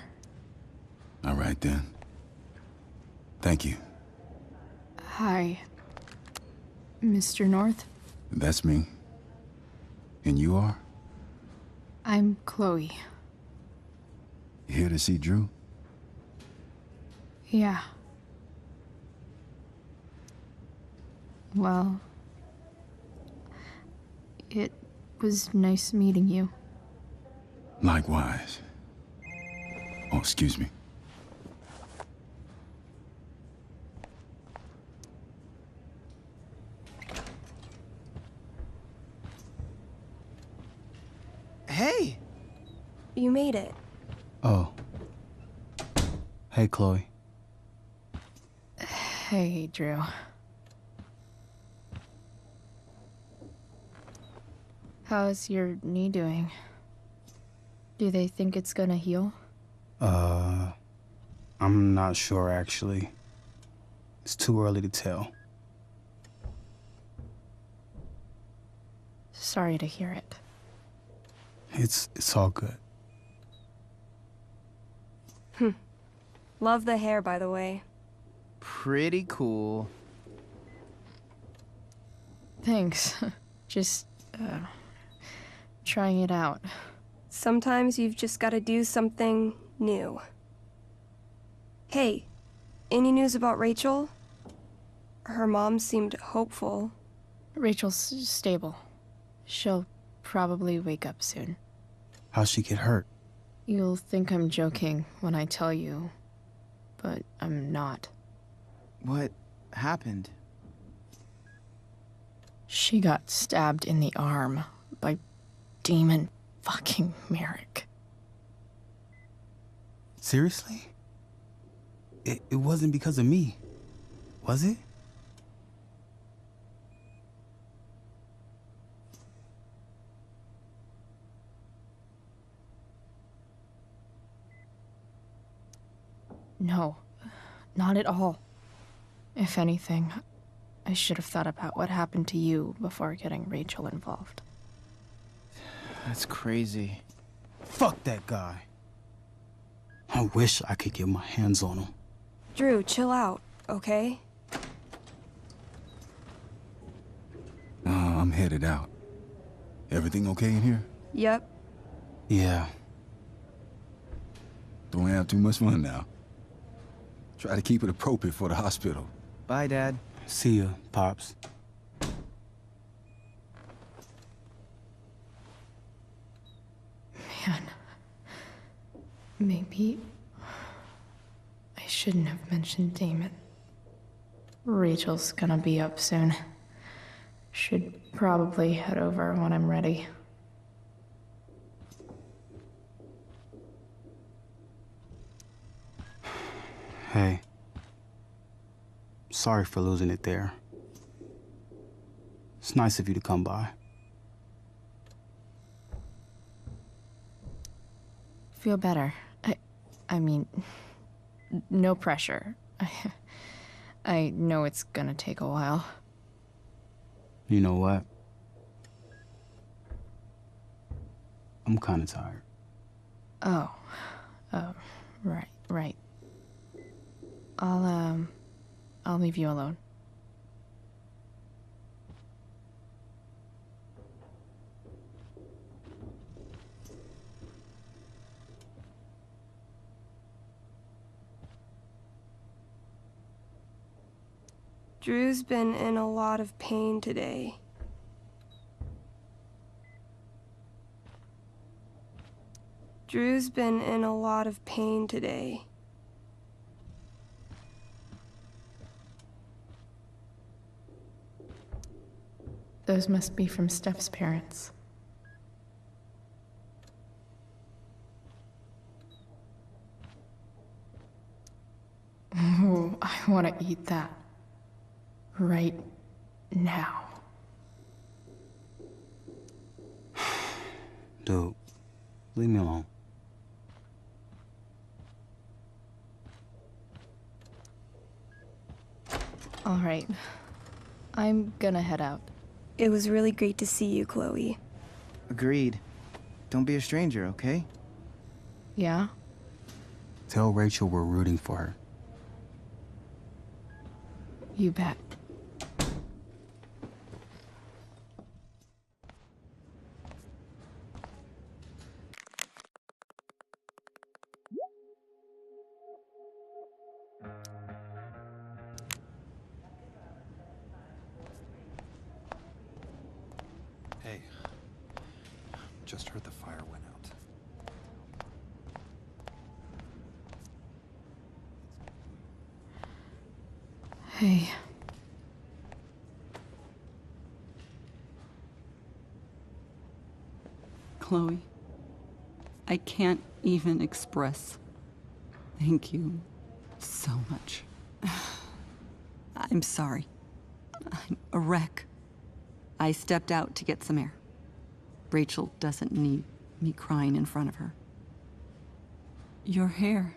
All right, then. Thank you. Hi, Mr. North. That's me. And you are? I'm Chloe. Here to see Drew? Yeah. Well, it was nice meeting you. Likewise. Oh, excuse me. Hey! You made it. Oh. Hey, Chloe. Hey, Drew. How's your knee doing? Do they think it's gonna heal? I'm not sure, actually. It's too early to tell. Sorry to hear it. It's all good. Love the hair, by the way. Pretty cool. Thanks. Just, trying it out. Sometimes you've just gotta do something new. Hey, any news about Rachel? Her mom seemed hopeful. Rachel's stable. She'll probably wake up soon. How'd she get hurt? You'll think I'm joking when I tell you, but I'm not. What happened? She got stabbed in the arm by Demon fucking Merrick. Seriously? It wasn't because of me, was it? No, not at all. If anything, I should have thought about what happened to you before getting Rachel involved. That's crazy. Fuck that guy. I wish I could get my hands on him. Drew, chill out, okay? I'm headed out. Everything okay in here? Yep. Yeah. Don't have too much fun now. Try to keep it appropriate for the hospital. Bye, Dad. See ya, Pops. Man, maybe I shouldn't have mentioned Damon. Rachel's gonna be up soon. Should probably head over when I'm ready. Hey. Sorry for losing it there. It's nice of you to come by. Feel better. I mean, no pressure. I know it's gonna take a while. You know what? I'm kinda tired. Oh, right. I'll leave you alone. Drew's been in a lot of pain today. Drew's been in a lot of pain today. Those must be from Steph's parents. Ooh, I want to eat that. Right now. Dude, leave me alone. All right. I'm gonna head out. It was really great to see you, Chloe. Agreed. Don't be a stranger, okay? Yeah? Tell Rachel we're rooting for her. You bet. Hey, just heard the fire went out. Hey. Chloe, I can't even express thank you so much. I'm sorry. I'm a wreck. I stepped out to get some air. Rachel doesn't need me crying in front of her. Your hair.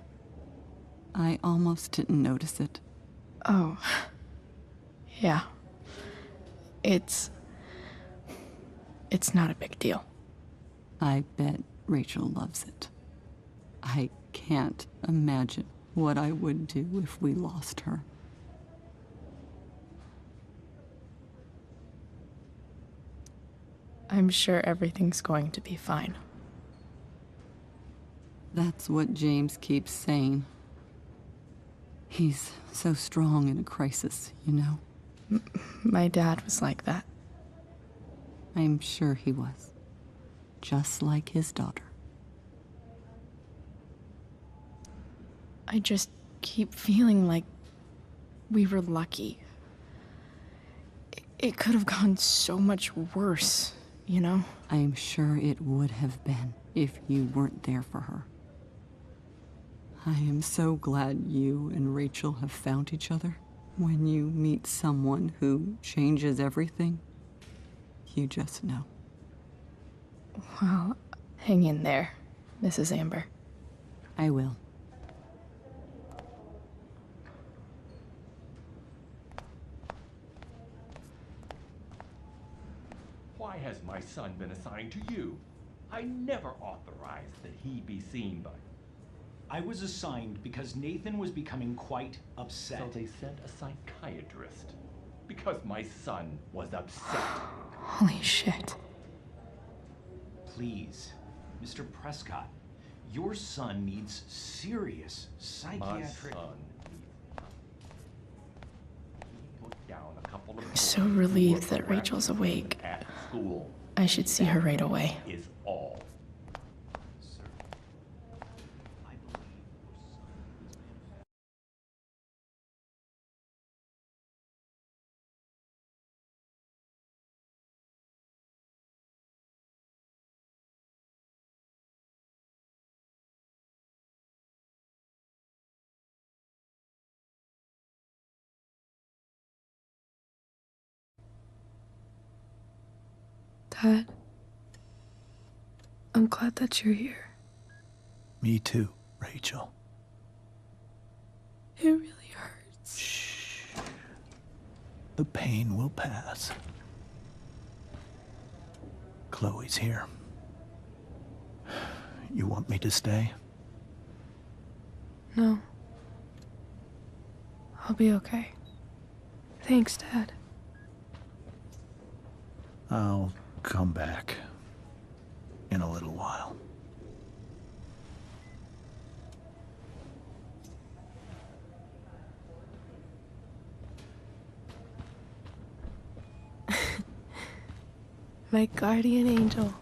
I almost didn't notice it. Oh. Yeah. It's not a big deal. I bet Rachel loves it. I can't imagine what I would do if we lost her. I'm sure everything's going to be fine. That's what James keeps saying. He's so strong in a crisis, you know? My dad was like that. I'm sure he was. Just like his daughter. I just keep feeling like we were lucky. It could have gone so much worse, you know? I'm sure it would have been if you weren't there for her. I am so glad you and Rachel have found each other. When you meet someone who changes everything, you just know. Well, hang in there, Mrs. Amber. I will. Why has my son been assigned to you? I never authorized that he be seen by... I was assigned because Nathan was becoming quite upset. So they sent a psychiatrist. Because my son was upset. Holy shit. Please, Mr. Prescott, your son needs serious psychiatric... My son put down a couple of... I'm so relieved that Rachel's awake. At school. I should see her right away. Is all. Dad, I'm glad that you're here. Me too, Rachel. It really hurts. Shh. The pain will pass. Chloe's here. You want me to stay? No. I'll be okay. Thanks, Dad. I'll come back in a little while. My guardian angel.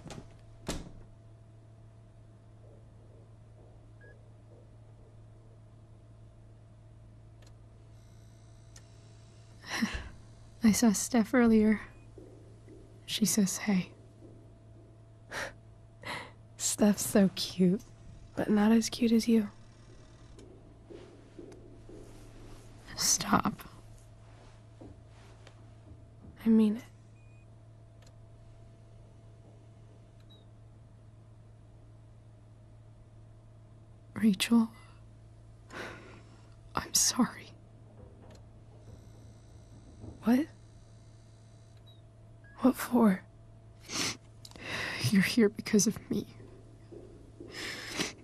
I saw Steph earlier. She says hey. Steph's so cute, but not as cute as you. Stop. I mean it. Rachel, I'm sorry. What? What for? You're here because of me.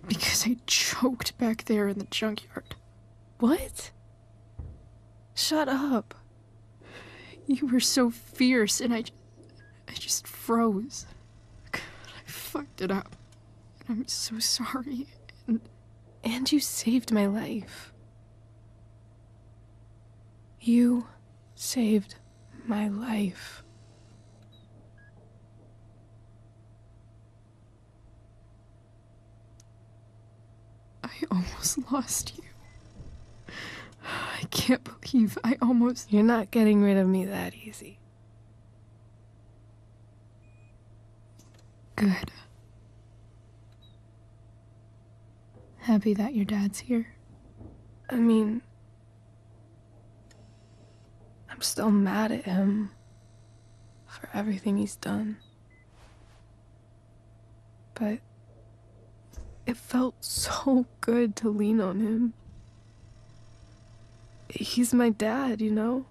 Because I choked back there in the junkyard. What? Shut up. You were so fierce, and I just froze. God, I fucked it up. And I'm so sorry. And you saved my life. You saved my life. I almost lost you. I can't believe I almost... You're not getting rid of me that easy. Good. Happy that your dad's here? I mean, I'm still mad at him for everything he's done. But it felt so good to lean on him. He's my dad, you know?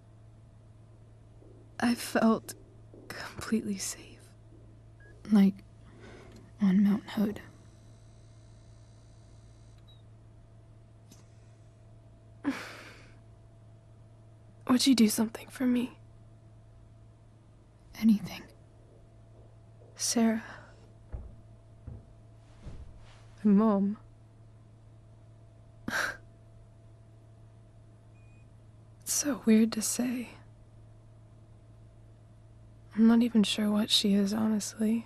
I felt completely safe. Like on Mount Hood. Would you do something for me? Anything. Sarah. My mom. It's so weird to say. I'm not even sure what she is, honestly.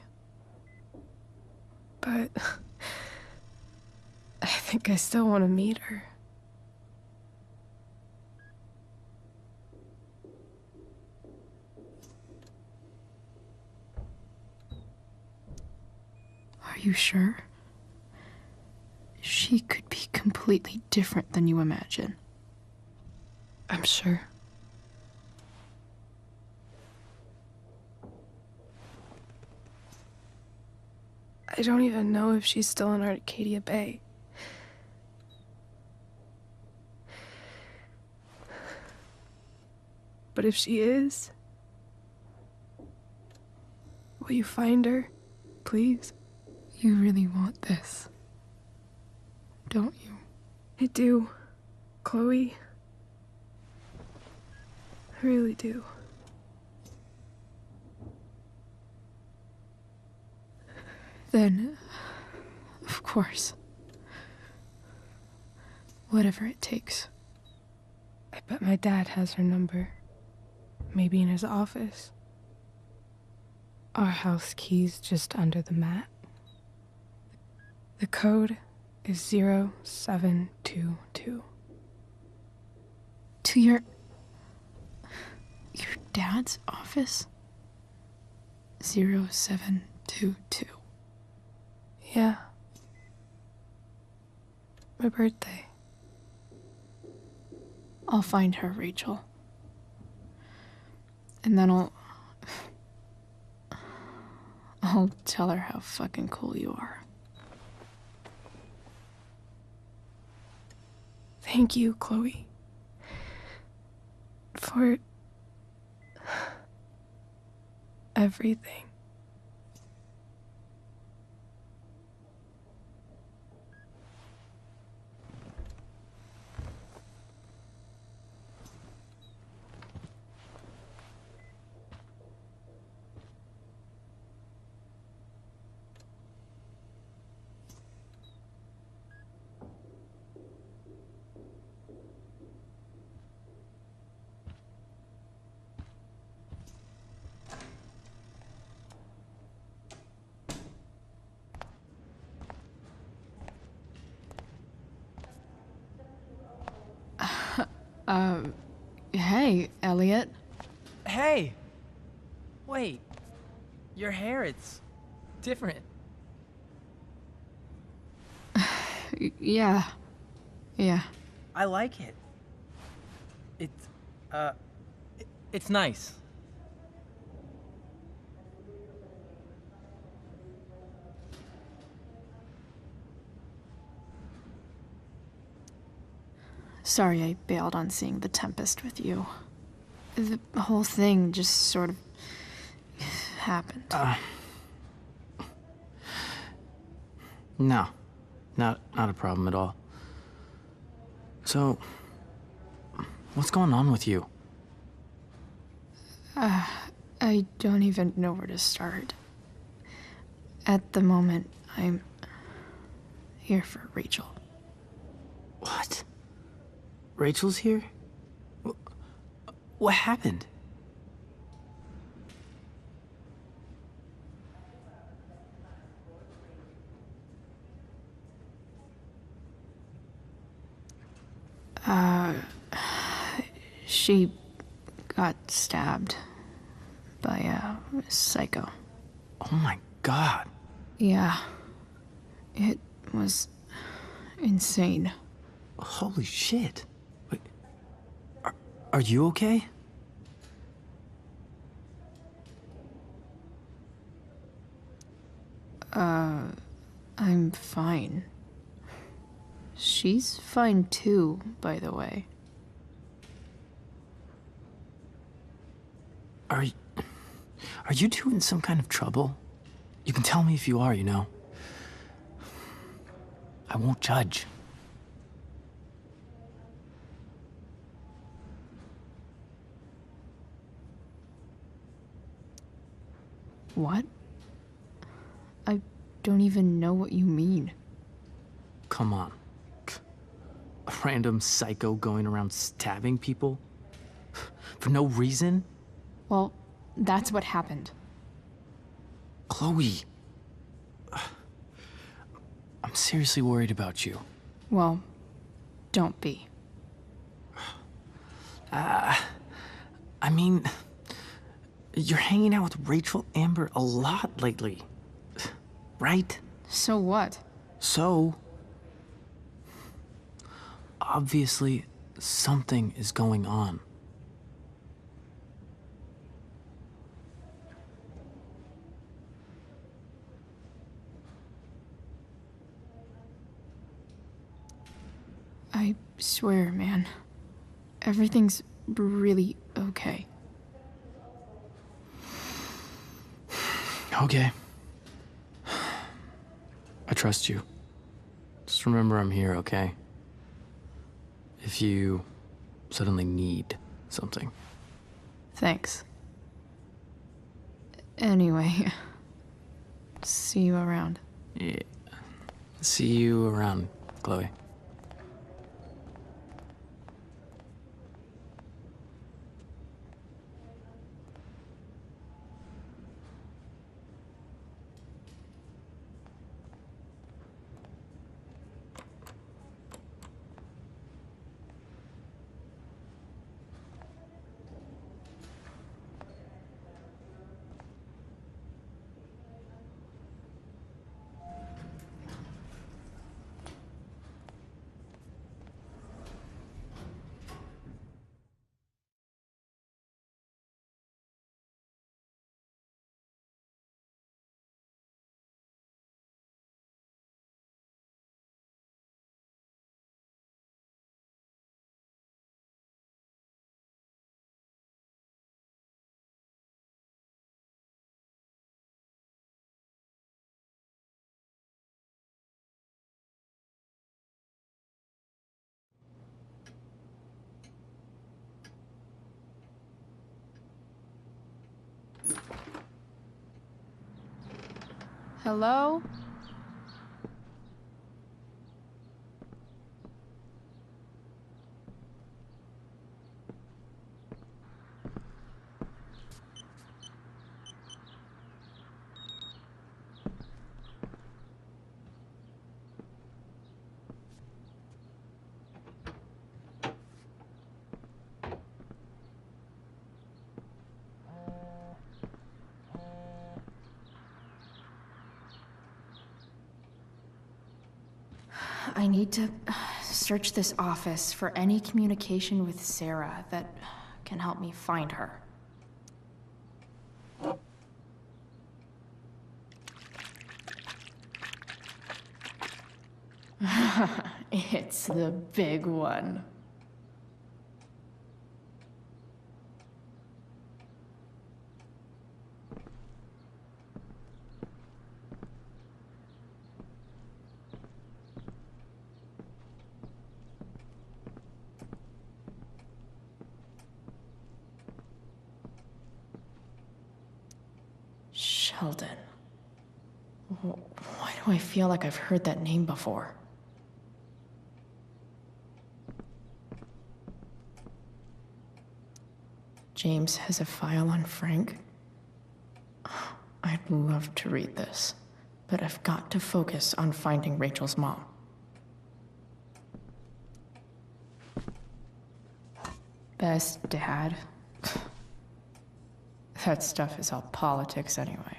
But I think I still want to meet her. Are you sure? She could be completely different than you imagine. I'm sure. I don't even know if she's still in Arcadia Bay. But if she is, will you find her, please? You really want this, don't you? I do, Chloe. I really do. Then, of course. Whatever it takes. I bet my dad has her number. Maybe in his office. Our house key's just under the mat. The code is 0722. To your dad's office? 0722. Yeah. My birthday. I'll find her, Rachel. And then I'll tell her how fucking cool you are. Thank you, Chloe. For everything. Hey, Elliot. Hey! Wait. Your hair, it's different. Yeah. I like it. It's nice. Sorry I bailed on seeing The Tempest with you. The whole thing just sort of happened. No. Not a problem at all. So, what's going on with you? I don't even know where to start. At the moment, I'm here for Rachel. What? Rachel's here? What happened? She got stabbed by a psycho. Oh my god. Yeah. It was insane. Holy shit. Wait, are you okay? I'm fine. She's fine too, by the way. Are you two in some kind of trouble? You can tell me if you are, you know. I won't judge. What? I don't even know what you mean. Come on. A random psycho going around stabbing people? For no reason? Well, that's what happened. Chloe. I'm seriously worried about you. Well, don't be. I mean, you're hanging out with Rachel Amber a lot lately, right? So what? So, obviously, something is going on. I swear, man. Everything's really okay. Okay. I trust you. Just remember I'm here, okay? If you suddenly need something. Thanks. Anyway, see you around. Yeah. See you around, Chloe. Hello? I need to search this office for any communication with Sarah that can help me find her. It's the big one. Sheldon. Why do I feel like I've heard that name before? James has a file on Frank? I'd love to read this, but I've got to focus on finding Rachel's mom. Best dad? That stuff is all politics anyway.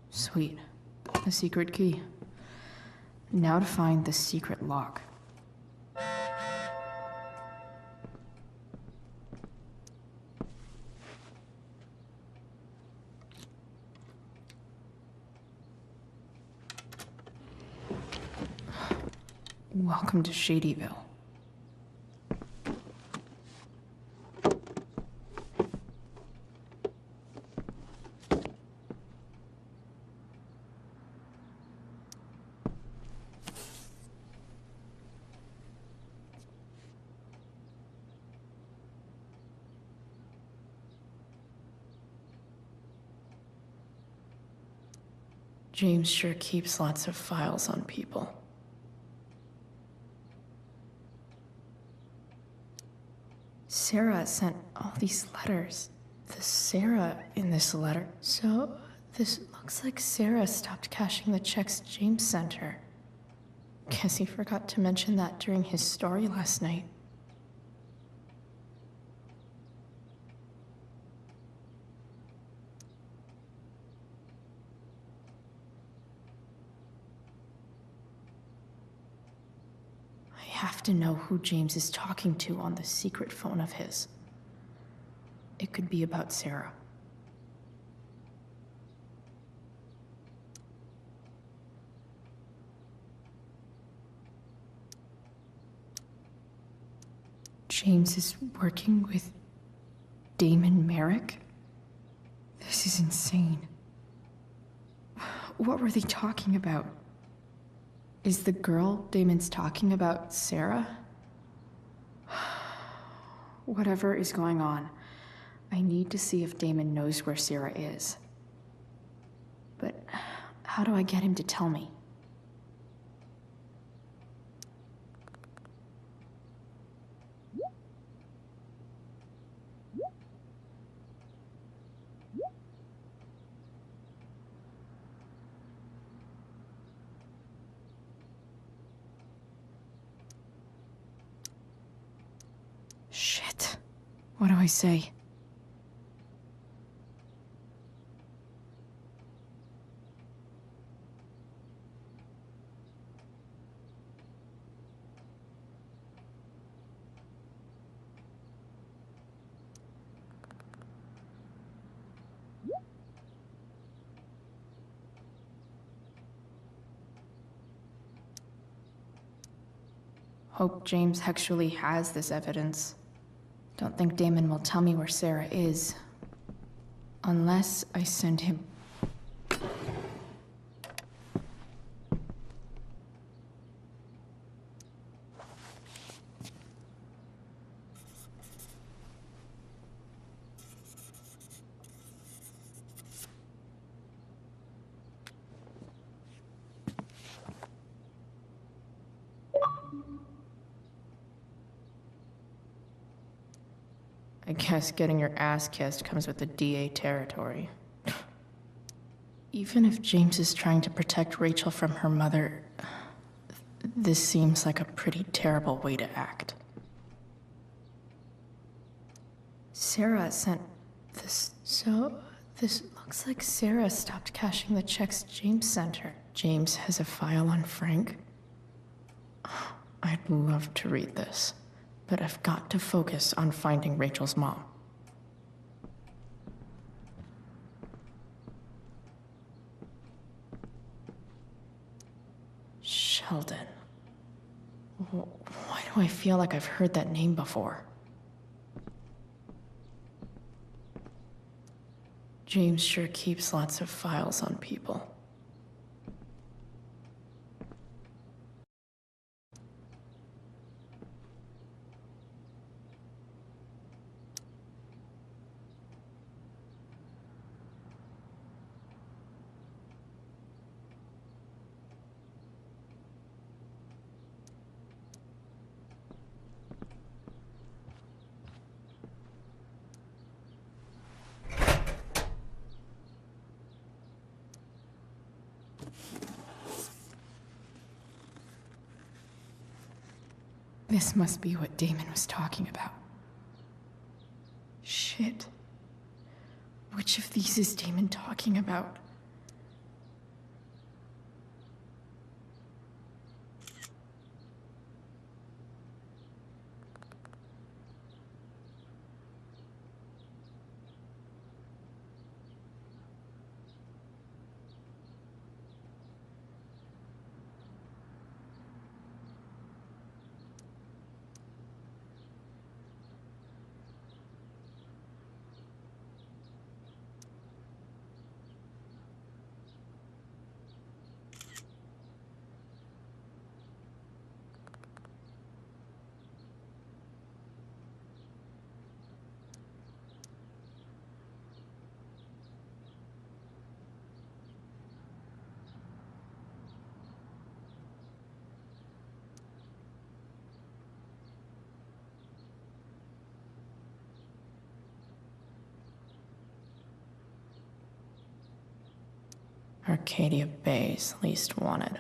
Sweet. A secret key. Now to find the secret lock. Welcome to Shadyville. James sure keeps lots of files on people. Sarah sent all these letters. The Sarah in this letter. So, this looks like Sarah stopped cashing the checks James sent her. Guess he forgot to mention that during his story last night. I have to know who James is talking to on the secret phone of his. It could be about Sarah. James is working with Damon Merrick? This is insane. What were they talking about? Is the girl Damon's talking about Sarah? Whatever is going on, I need to see if Damon knows where Sarah is. But how do I get him to tell me? Shit. What do I say? Hope James actually has this evidence. Don't think Damon will tell me where Sarah is. Unless I send him... I guess getting your ass kissed comes with the DA territory. Even if James is trying to protect Rachel from her mother, this seems like a pretty terrible way to act. Sarah sent this... So, this looks like Sarah stopped cashing the checks James sent her. James has a file on Frank? I'd love to read this. But I've got to focus on finding Rachel's mom. Sheldon. Why do I feel like I've heard that name before? James sure keeps lots of files on people. This must be what Damon was talking about. Shit. Which of these is Damon talking about? Arcadia Bay's least wanted.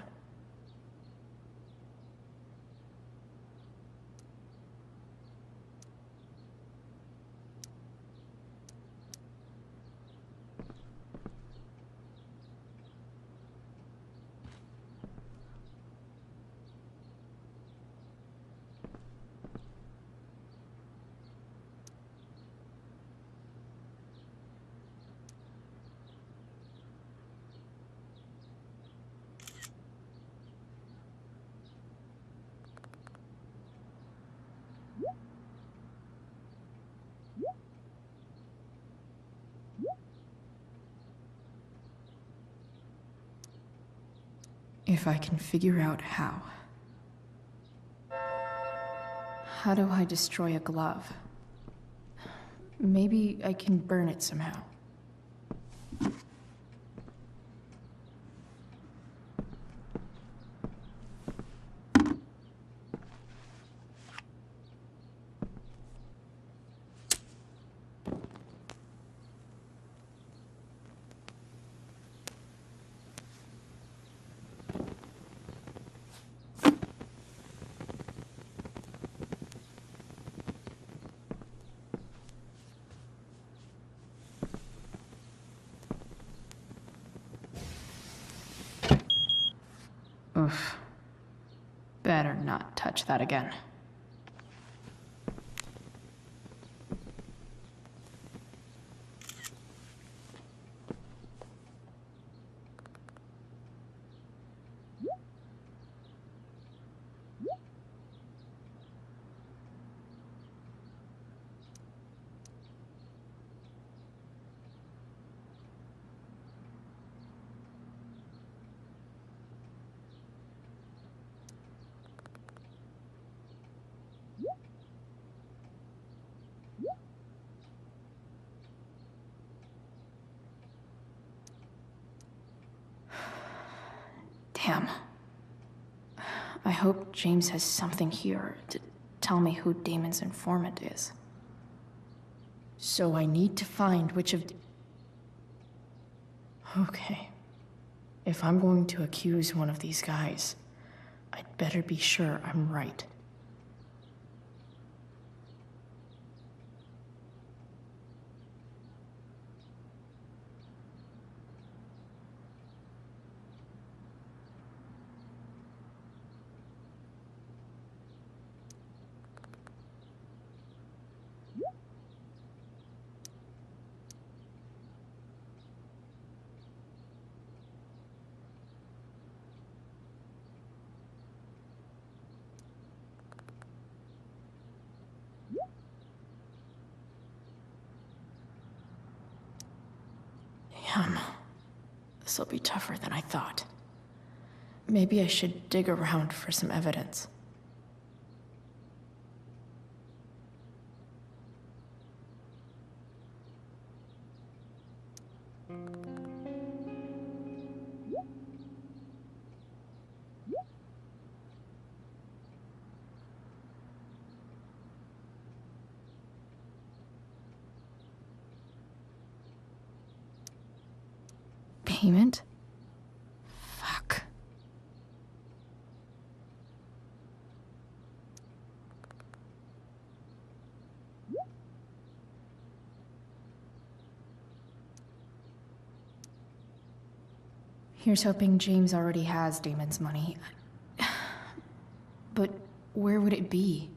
If I can figure out how. How do I destroy a glove? Maybe I can burn it somehow. Oof. Better not touch that again. Damn. I hope James has something here to tell me who Damon's informant is. So I need to find which of... Okay. If I'm going to accuse one of these guys, I'd better be sure I'm right. Damn. This'll be tougher than I thought. Maybe I should dig around for some evidence. Payment? Fuck. Here's hoping James already has Damon's money. But where would it be?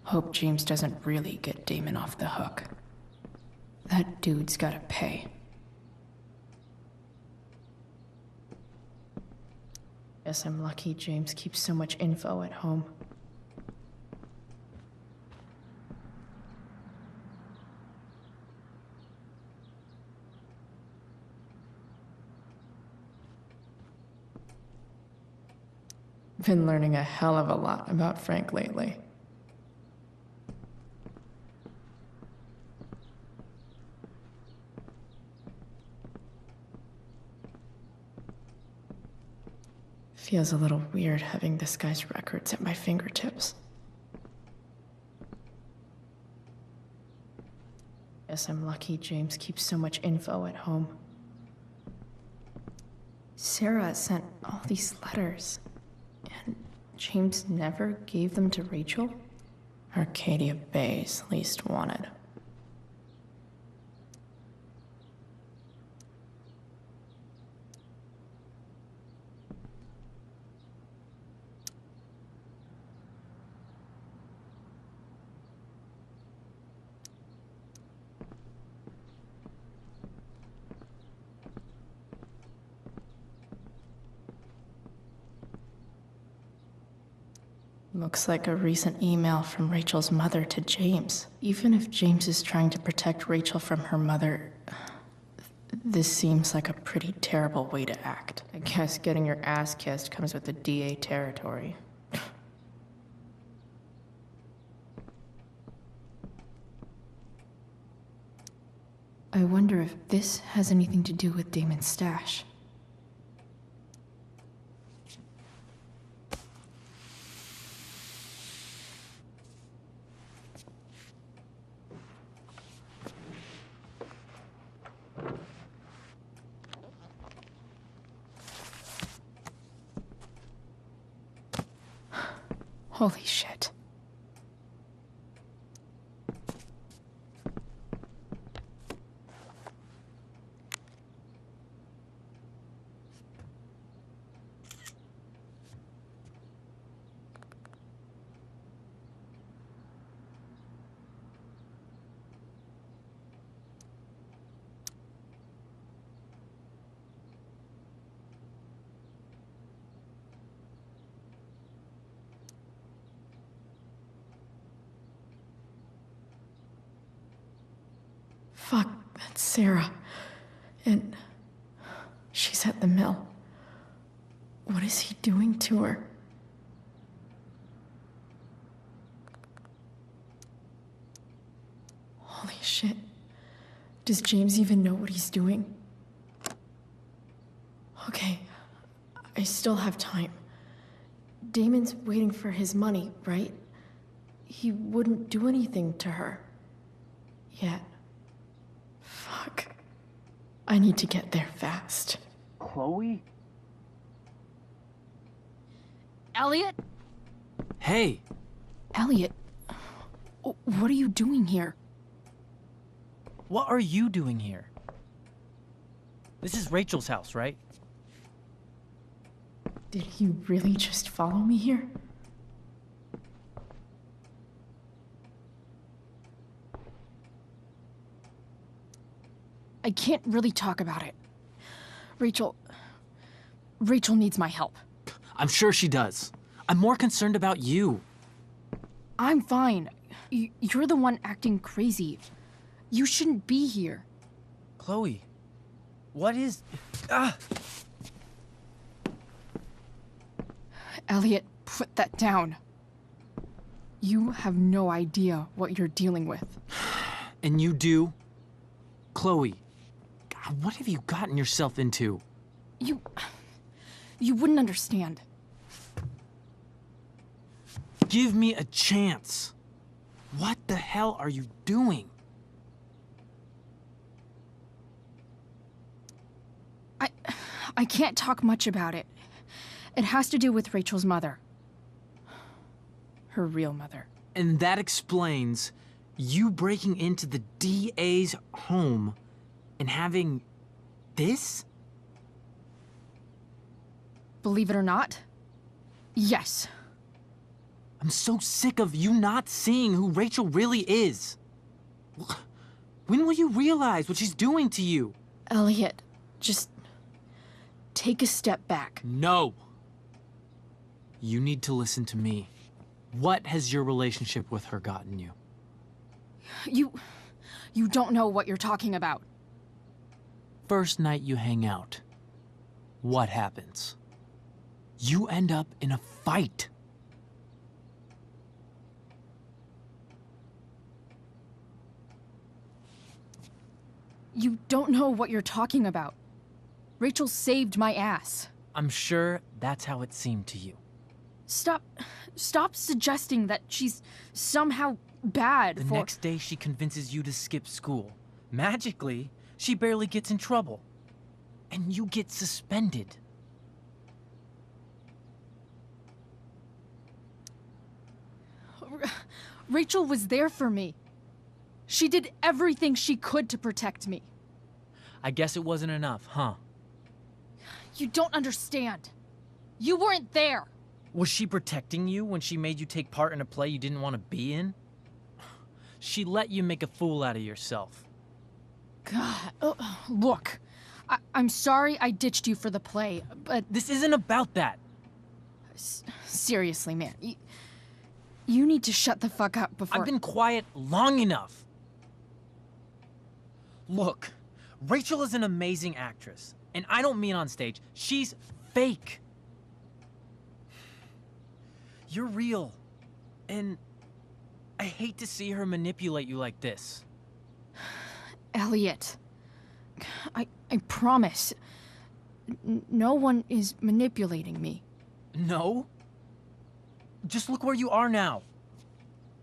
Hope James doesn't really get Damon off the hook. That dude's gotta pay. Guess I'm lucky James keeps so much info at home. Been learning a hell of a lot about Frank lately. Feels a little weird having this guy's records at my fingertips. Guess I'm lucky James keeps so much info at home. Sarah sent all these letters, and James never gave them to Rachel? Arcadia Bay's least wanted. Looks like a recent email from Rachel's mother to James. Even if James is trying to protect Rachel from her mother, this seems like a pretty terrible way to act. I guess getting your ass kissed comes with the DA territory. I wonder if this has anything to do with Damon's stash. Holy shit. Fuck, that's Sarah. And she's at the mill. What is he doing to her? Holy shit. Does James even know what he's doing? Okay, I still have time. Damon's waiting for his money, right? He wouldn't do anything to her. Yet. Fuck. I need to get there fast. Chloe? Elliot? Hey. Elliot, what are you doing here? What are you doing here? This is Rachel's house, right? Did he really just follow me here? I can't really talk about it. Rachel needs my help. I'm sure she does. I'm more concerned about you. I'm fine. You're the one acting crazy. You shouldn't be here. Chloe, what is... Ah! Elliot, put that down. You have no idea what you're dealing with. And you do? Chloe, God, what have you gotten yourself into? You wouldn't understand. Give me a chance. What the hell are you doing? I can't talk much about it. It has to do with Rachel's mother. Her real mother. And that explains you breaking into the DA's home and having this? Believe it or not, yes. I'm so sick of you not seeing who Rachel really is. When will you realize what she's doing to you? Elliot, just take a step back. No. You need to listen to me. What has your relationship with her gotten you? You don't know what you're talking about. First night you hang out, what happens? You end up in a fight. You don't know what you're talking about. Rachel saved my ass. I'm sure that's how it seemed to you. Stop suggesting that she's somehow bad The next day she convinces you to skip school. Magically, she barely gets in trouble. And you get suspended. Rachel was there for me. She did everything she could to protect me. I guess it wasn't enough, huh? You don't understand. You weren't there. Was she protecting you when she made you take part in a play you didn't want to be in? She let you make a fool out of yourself. God, look. I'm sorry I ditched you for the play, but... This isn't about that. Seriously, man. You need to shut the fuck up before... I've been quiet long enough. Look, Rachel is an amazing actress. And I don't mean on stage. She's fake. You're real. And I hate to see her manipulate you like this. Elliot, I promise. No one is manipulating me. No? Just look where you are now.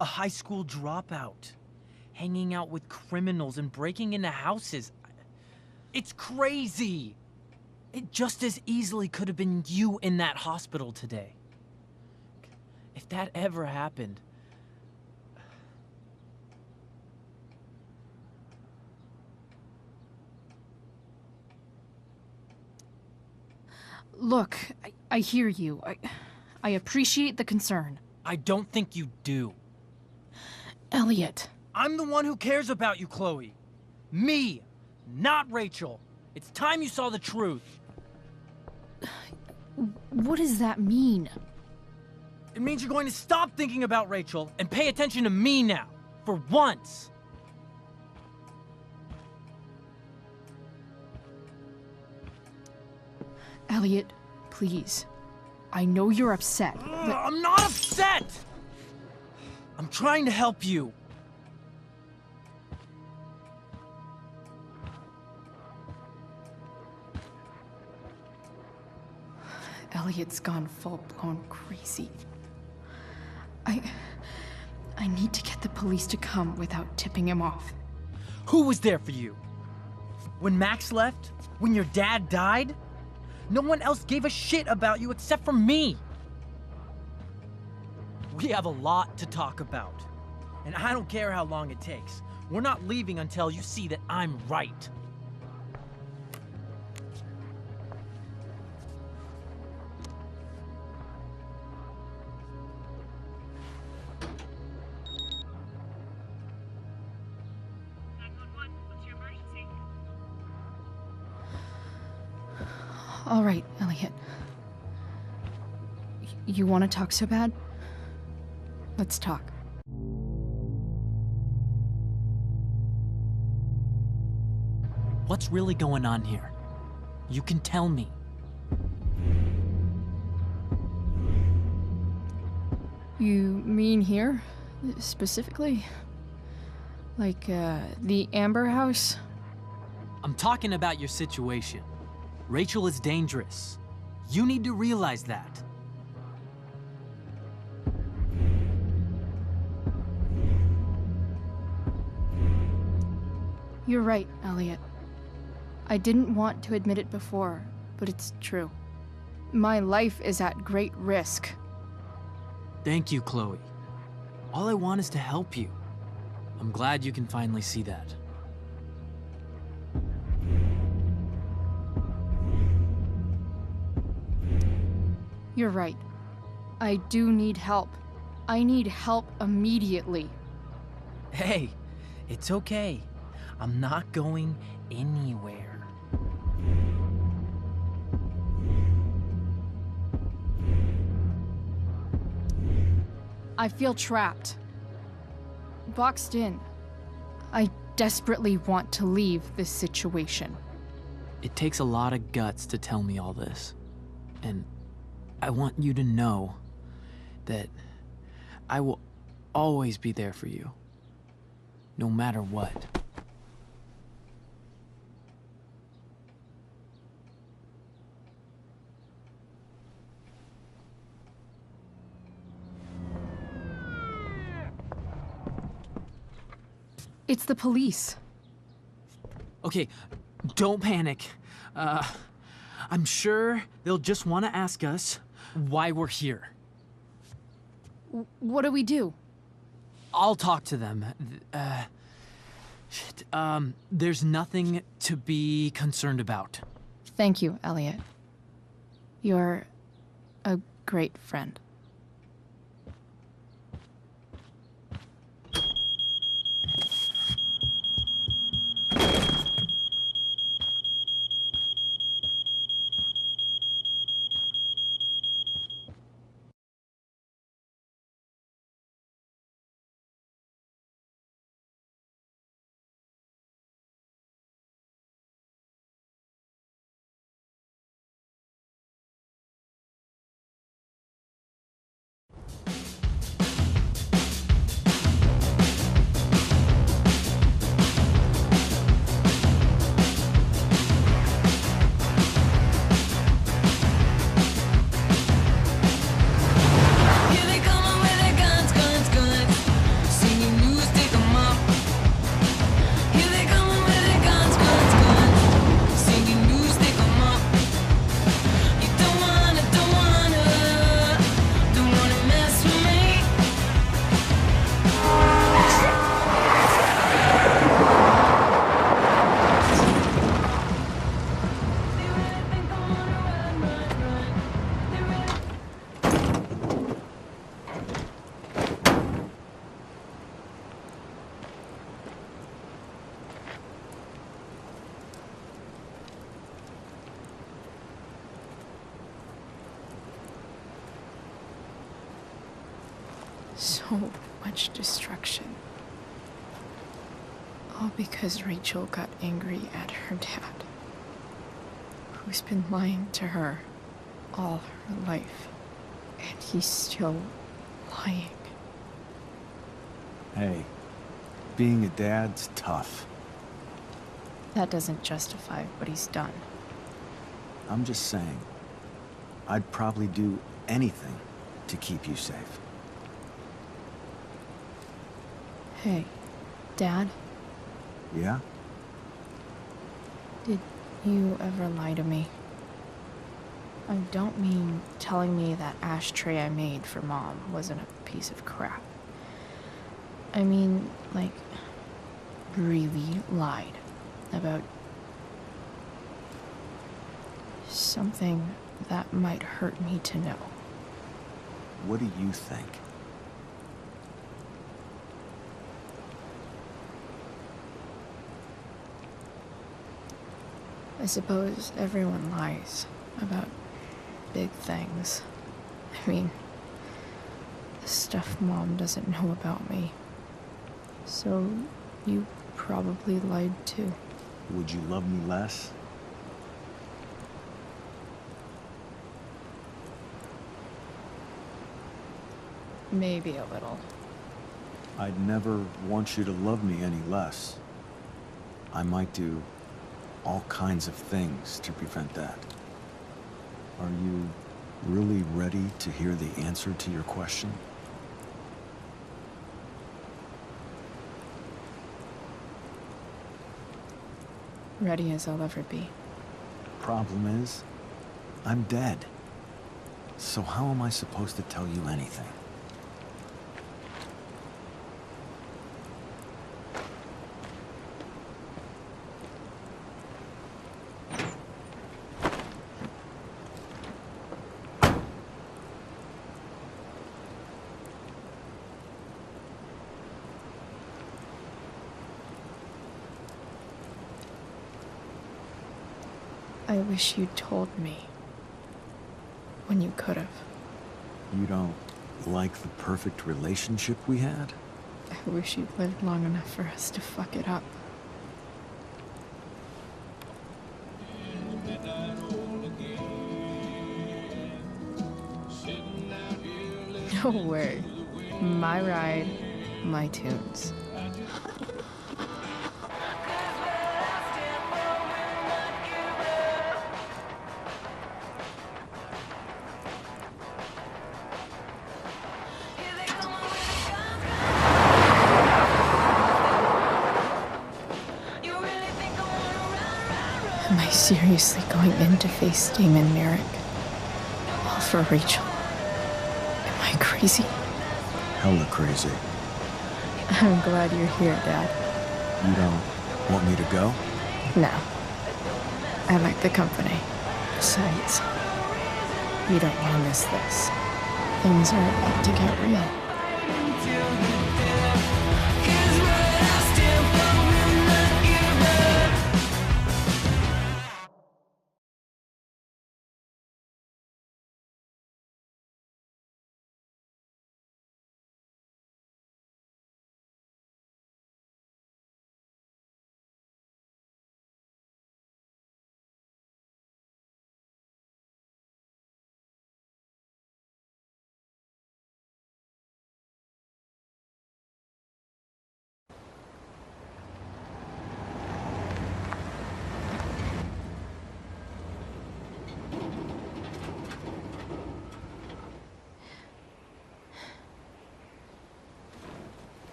A high school dropout. Hanging out with criminals and breaking into houses. It's crazy. It just as easily could have been you in that hospital today. If that ever happened... Look, I hear you. I appreciate the concern. I don't think you do. Elliot. I'm the one who cares about you, Chloe. Me, not Rachel. It's time you saw the truth. What does that mean? It means you're going to stop thinking about Rachel and pay attention to me now, for once. Elliot, please. I know you're upset, but... I'm not upset! I'm trying to help you. Elliot's gone full-blown crazy. I need to get the police to come without tipping him off. Who was there for you? When Max left? When your dad died? No one else gave a shit about you except for me. We have a lot to talk about. And I don't care how long it takes. We're not leaving until you see that I'm right. All right, Elliot. You want to talk so bad? Let's talk. what's really going on here? You can tell me. You mean here? Specifically? Like, the Amber House? I'm talking about your situation. Rachel is dangerous. You need to realize that. You're right, Elliot. I didn't want to admit it before, but it's true. My life is at great risk. Thank you, Chloe. All I want is to help you. I'm glad you can finally see that. You're right. I do need help. I need help immediately. Hey, it's okay. I'm not going anywhere. I feel trapped. Boxed in. I desperately want to leave this situation. It takes a lot of guts to tell me all this. And I want you to know that I will always be there for you, no matter what. It's the police. Okay, don't panic. I'm sure they'll just want to ask us why we're here. What do we do? I'll talk to them. There's nothing to be concerned about. Thank you, Elliot. You're a great friend. So much destruction. All because Rachel got angry at her dad, who's been lying to her all her life. And he's still lying. Hey, being a dad's tough. That doesn't justify what he's done. I'm just saying, I'd probably do anything to keep you safe. Hey, Dad? Yeah? Did you ever lie to me? I don't mean telling me that ashtray I made for Mom wasn't a piece of crap. I mean, like, really lied about something that might hurt me to know. What do you think? I suppose everyone lies about big things. I mean, the stuff Mom doesn't know about me. So, you probably lied too. would you love me less? Maybe a little. I'd never want you to love me any less. I might do all kinds of things to prevent that. Are you really ready to hear the answer to your question? Ready as I'll ever be. Problem is, I'm dead. So how am I supposed to tell you anything? I wish you'd told me. When you could have. You don't like the perfect relationship we had? I wish you'd lived long enough for us to fuck it up. No way. My ride, my tunes. Am I seriously going in to face Damon Merrick? All for Rachel? Am I crazy? Hella crazy. I'm glad you're here, Dad. You don't want me to go? No. I like the company. Besides, you don't want to miss this. Things are about to get real.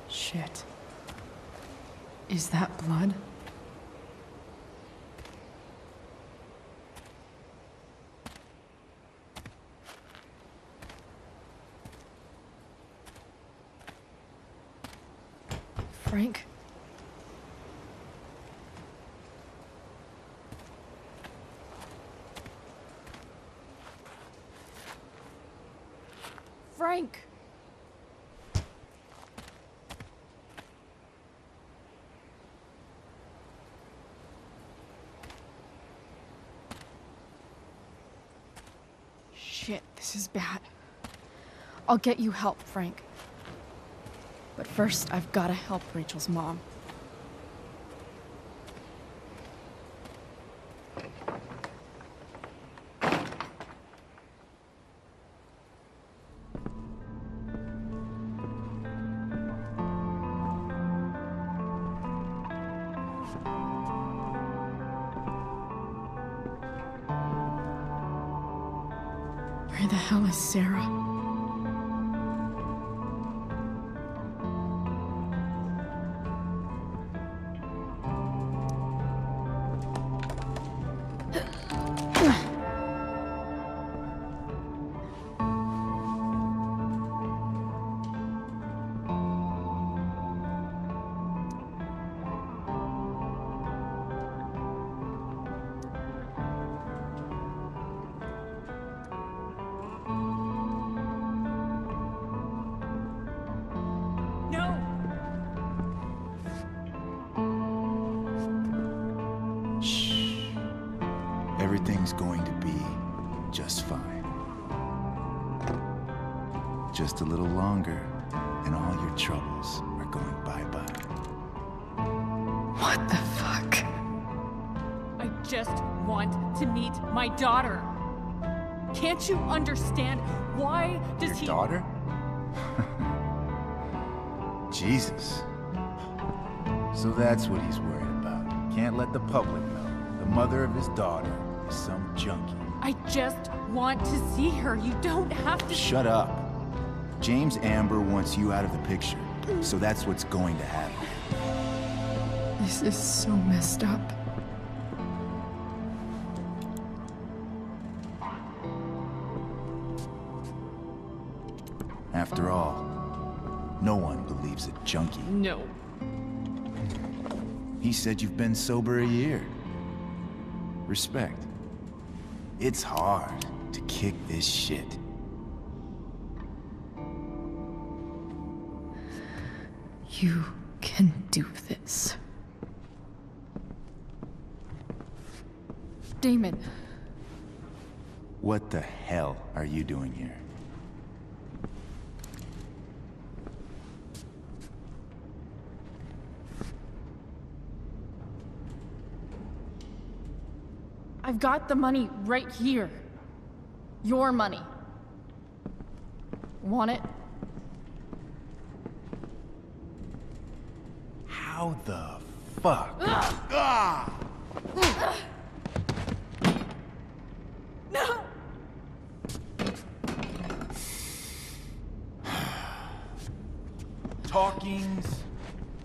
Shit. Is that blood? Frank? Frank! Shit, this is bad. I'll get you help, Frank. But first, I've gotta help Rachel's mom. Where the hell is Sarah? Everything's going to be just fine. just a little longer, and all your troubles are going bye-bye. What the fuck? I just want to meet my daughter. Can't you understand? Why does Your daughter? Jesus. So that's what he's worried about. Can't let the public know. The mother of his daughter is some junkie. I just want to see her. You don't have to. Shut up. James Amber wants you out of the picture, so that's what's going to happen. This is so messed up. After all, no one believes a junkie. No. He said you've been sober a year. Respect. It's hard to kick this shit. You can do this. Damon. What the hell are you doing here? I've got the money right here. Your money. Want it? How the fuck? Ah! No! Talking's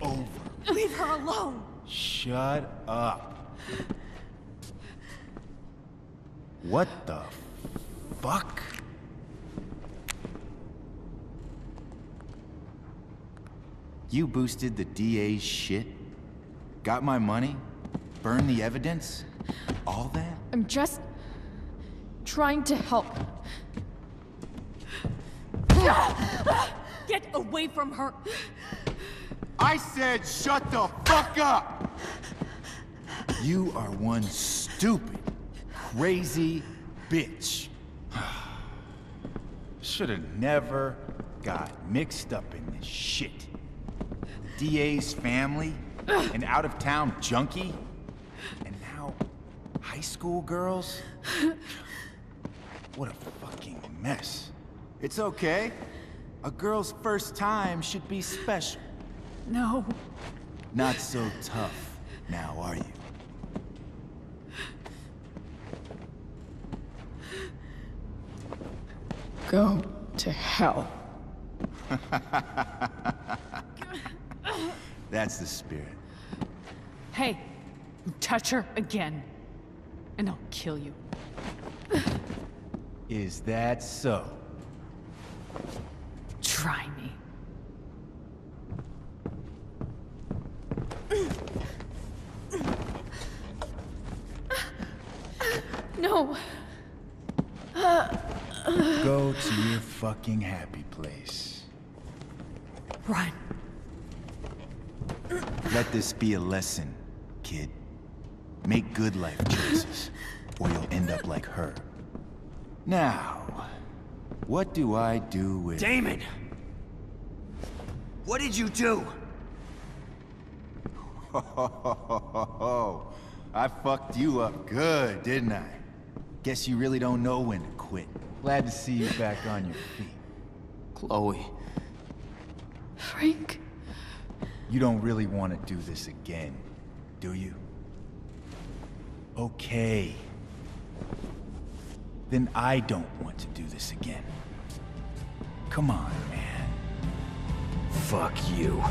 over. Leave her alone! Shut up. What the fuck? You boosted the DA's shit? Got my money? Burned the evidence? All that? I'm just trying to help. Get away from her! I said shut the fuck up! You are one stupid, crazy bitch. Should've never got mixed up in this shit. The DA's family, an out-of-town junkie, and now high school girls? What a fucking mess. It's okay. A girl's first time should be special. No. Not so tough, now are you? Go to hell. That's the spirit. Hey, you touch her again, and I'll kill you. Is that so? Try me. No. Go to your fucking happy place. Run. Let this be a lesson, kid. Make good life choices, or you'll end up like her. Now, what do I do with... Damon! What did you do? I fucked you up good, didn't I? Guess you really don't know when to quit. Glad to see you back on your feet. Chloe. Frank? You don't really want to do this again, do you? Okay. Then I don't want to do this again. Come on, man. Fuck you.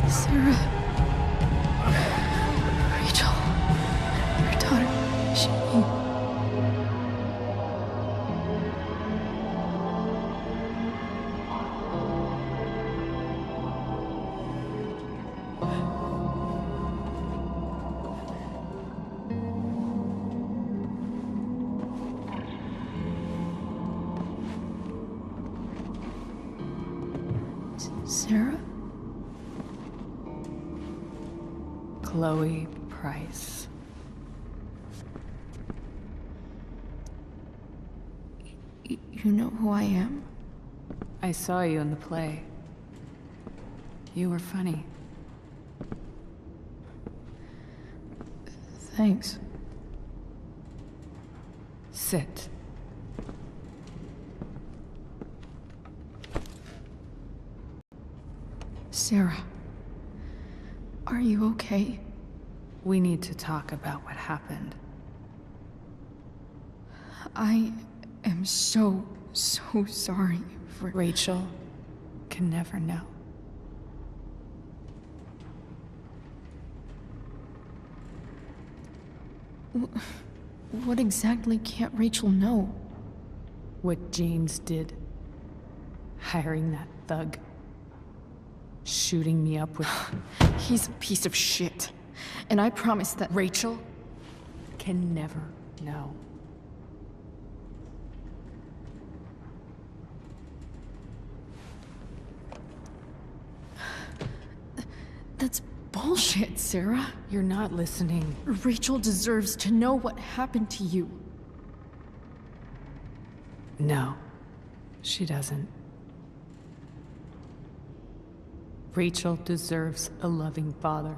Sarah. Rachel. Her daughter. She... Sarah? Chloe Price. You know who I am? I saw you in the play. You were funny. Thanks. Sit. Sarah, are you okay? We need to talk about what happened. I am so sorry for... Rachel can never know. What exactly can't Rachel know? What James did. Hiring that thug. Shooting me up with... He's a piece of shit. And I promise that... Rachel can never know. That's bullshit, Sarah. You're not listening. Rachel deserves to know what happened to you. No, she doesn't. Rachel deserves a loving father.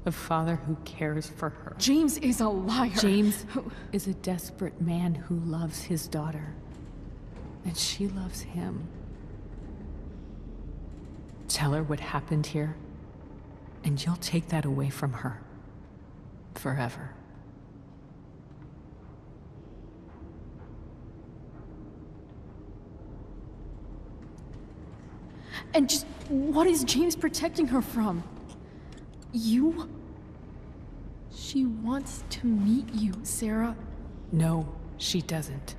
A father who cares for her. James is a liar. James is a desperate man who loves his daughter. And she loves him. Tell her what happened here, and you'll take that away from her. Forever. And just what is James protecting her from? You? She wants to meet you, Sarah. No, she doesn't.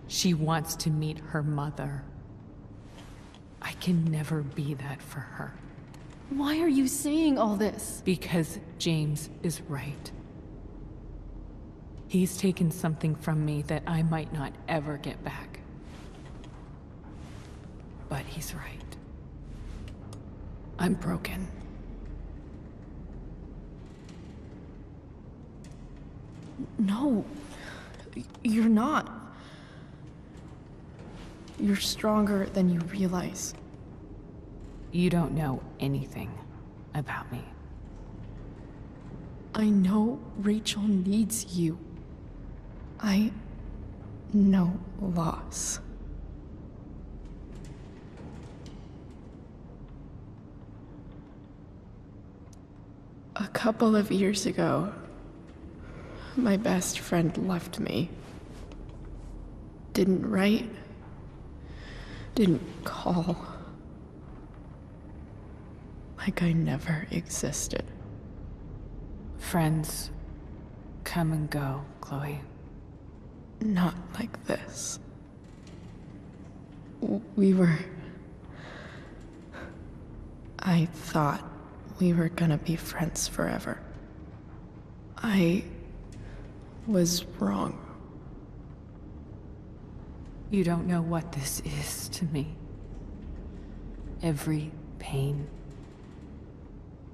She wants to meet her mother. I can never be that for her. Why are you saying all this? Because James is right. He's taken something from me that I might not ever get back. But he's right. I'm broken. No, you're not. You're stronger than you realize. You don't know anything about me. I know Rachel needs you. I know loss. A couple of years ago, my best friend left me. Didn't write. Didn't call. Like I never existed. Friends come and go, Chloe. Not like this. We were... I thought we were gonna be friends forever. I was wrong. You don't know what this is to me. Every pain,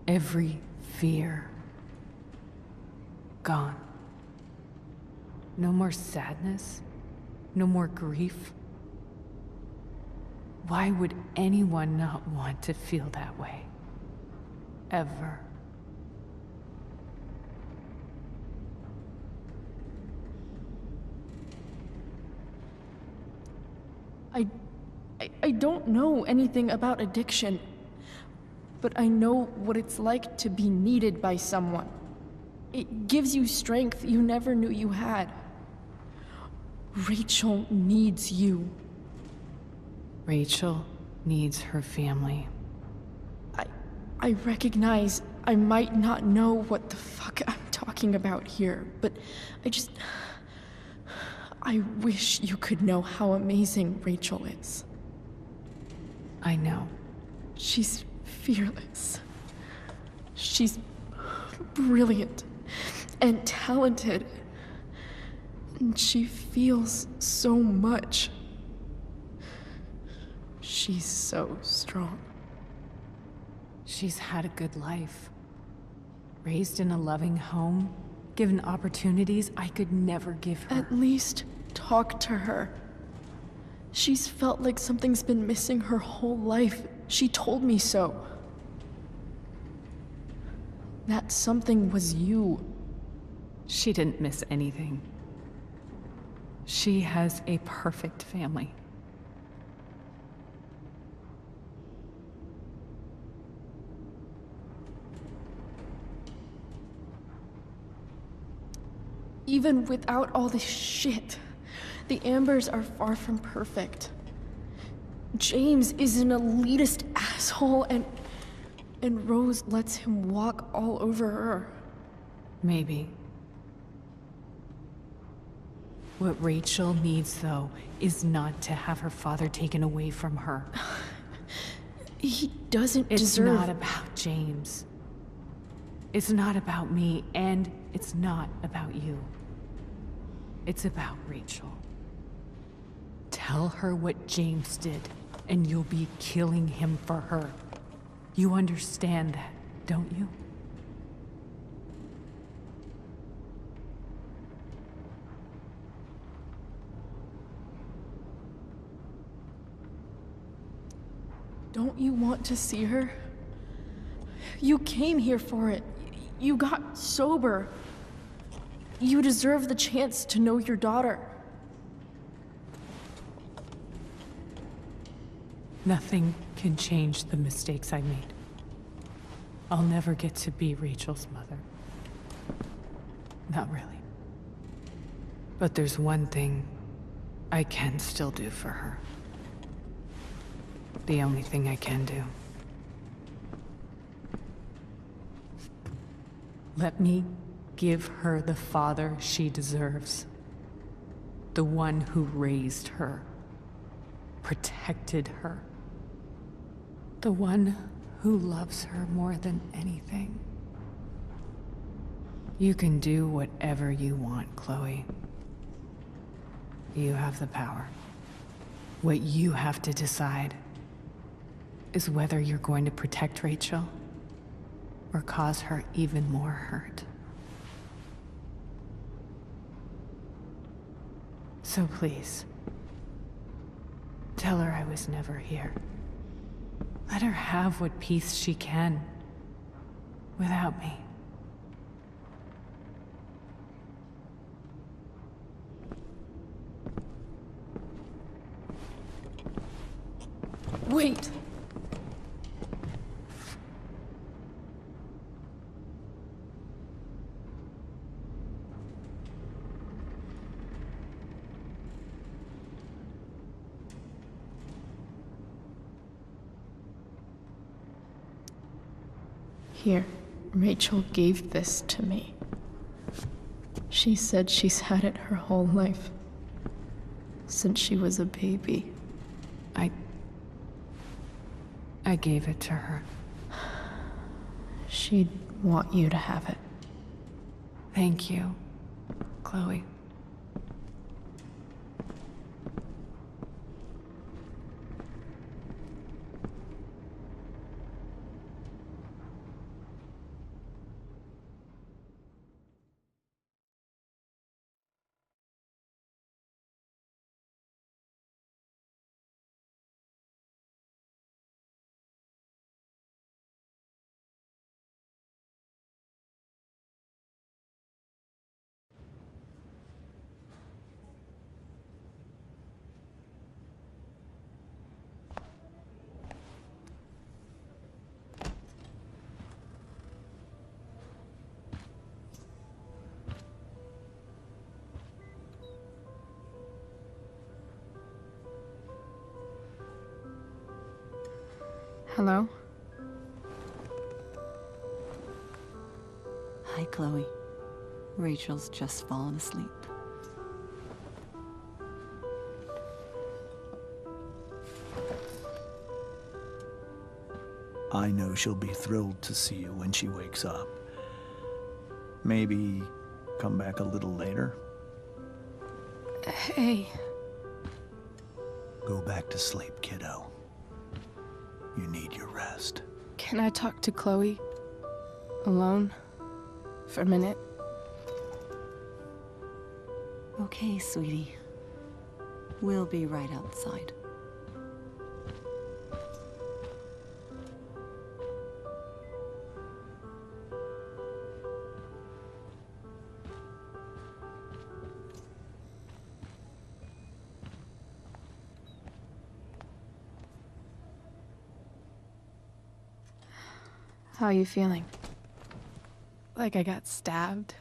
every fear, gone. No more sadness, no more grief. Why would anyone not want to feel that way? Ever. I don't know anything about addiction, but I know what it's like to be needed by someone. It gives you strength you never knew you had. Rachel needs you. Rachel needs her family. I recognize I might not know what the fuck I'm talking about here, but I wish you could know how amazing Rachel is. I know. She's fearless. She's brilliant and talented. And she feels so much. She's so strong. She's had a good life. Raised in a loving home, given opportunities I could never give her. At least talk to her. She's felt like something's been missing her whole life. She told me so. That something was you. She didn't miss anything. She has a perfect family. Even without all this shit, the Ambers are far from perfect. James is an elitist asshole, and Rose lets him walk all over her. Maybe. What Rachel needs, though, is not to have her father taken away from her. He doesn't It's deserve... not about James. It's not about me, and it's not about you. It's about Rachel. Tell her what James did, and you'll be killing him for her. You understand that, don't you? Don't you want to see her? You came here for it. You got sober. You deserve the chance to know your daughter. Nothing can change the mistakes I made. I'll never get to be Rachel's mother. Not really. But there's one thing I can still do for her. The only thing I can do. Let me give her the father she deserves. The one who raised her, protected her. The one who loves her more than anything. You can do whatever you want, Chloe. You have the power. What you have to decide is whether you're going to protect Rachel or cause her even more hurt. So please, tell her I was never here. Let her have what peace she can without me. Wait! Here, Rachel gave this to me. She said she's had it her whole life. Since she was a baby. I gave it to her. She'd want you to have it. Thank you, Chloe. Hello? Hi, Chloe. Rachel's just fallen asleep. I know she'll be thrilled to see you when she wakes up. Maybe come back a little later? Hey. Go back to sleep, kiddo. You need your rest. Can I talk to Chloe? Alone? For a minute? Okay, sweetie. We'll be right outside. How are you feeling? Like I got stabbed?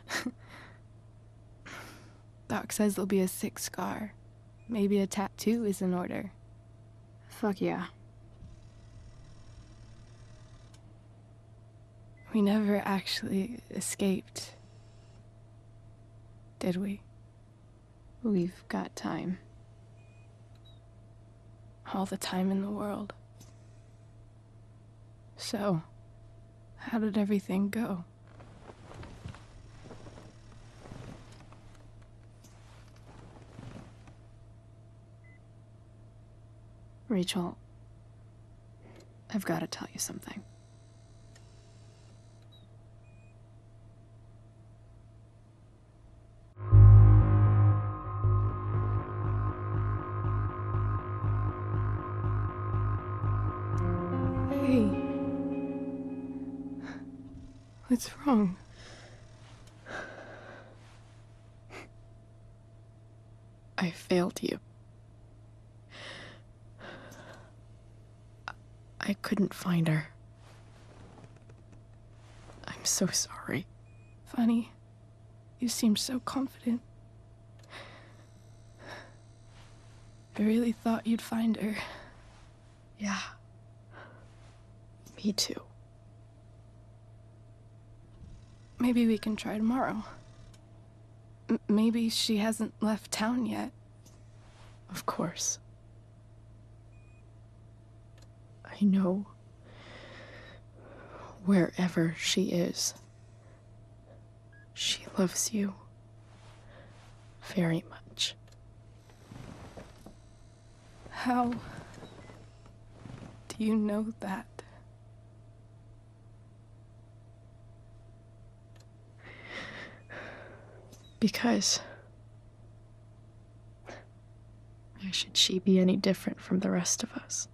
Doc says there'll be a sick scar. Maybe a tattoo is in order. Fuck yeah. We never actually escaped, did we? We've got time. All the time in the world. So, how did everything go? Rachel, I've got to tell you something. Hey. What's wrong? I failed you. I couldn't find her. I'm so sorry. Funny. You seemed so confident. I really thought you'd find her. Yeah. Me too. Maybe we can try tomorrow. Maybe she hasn't left town yet. Of course. I know. Wherever she is, she loves you very much. How do you know that? Because why should she be any different from the rest of us?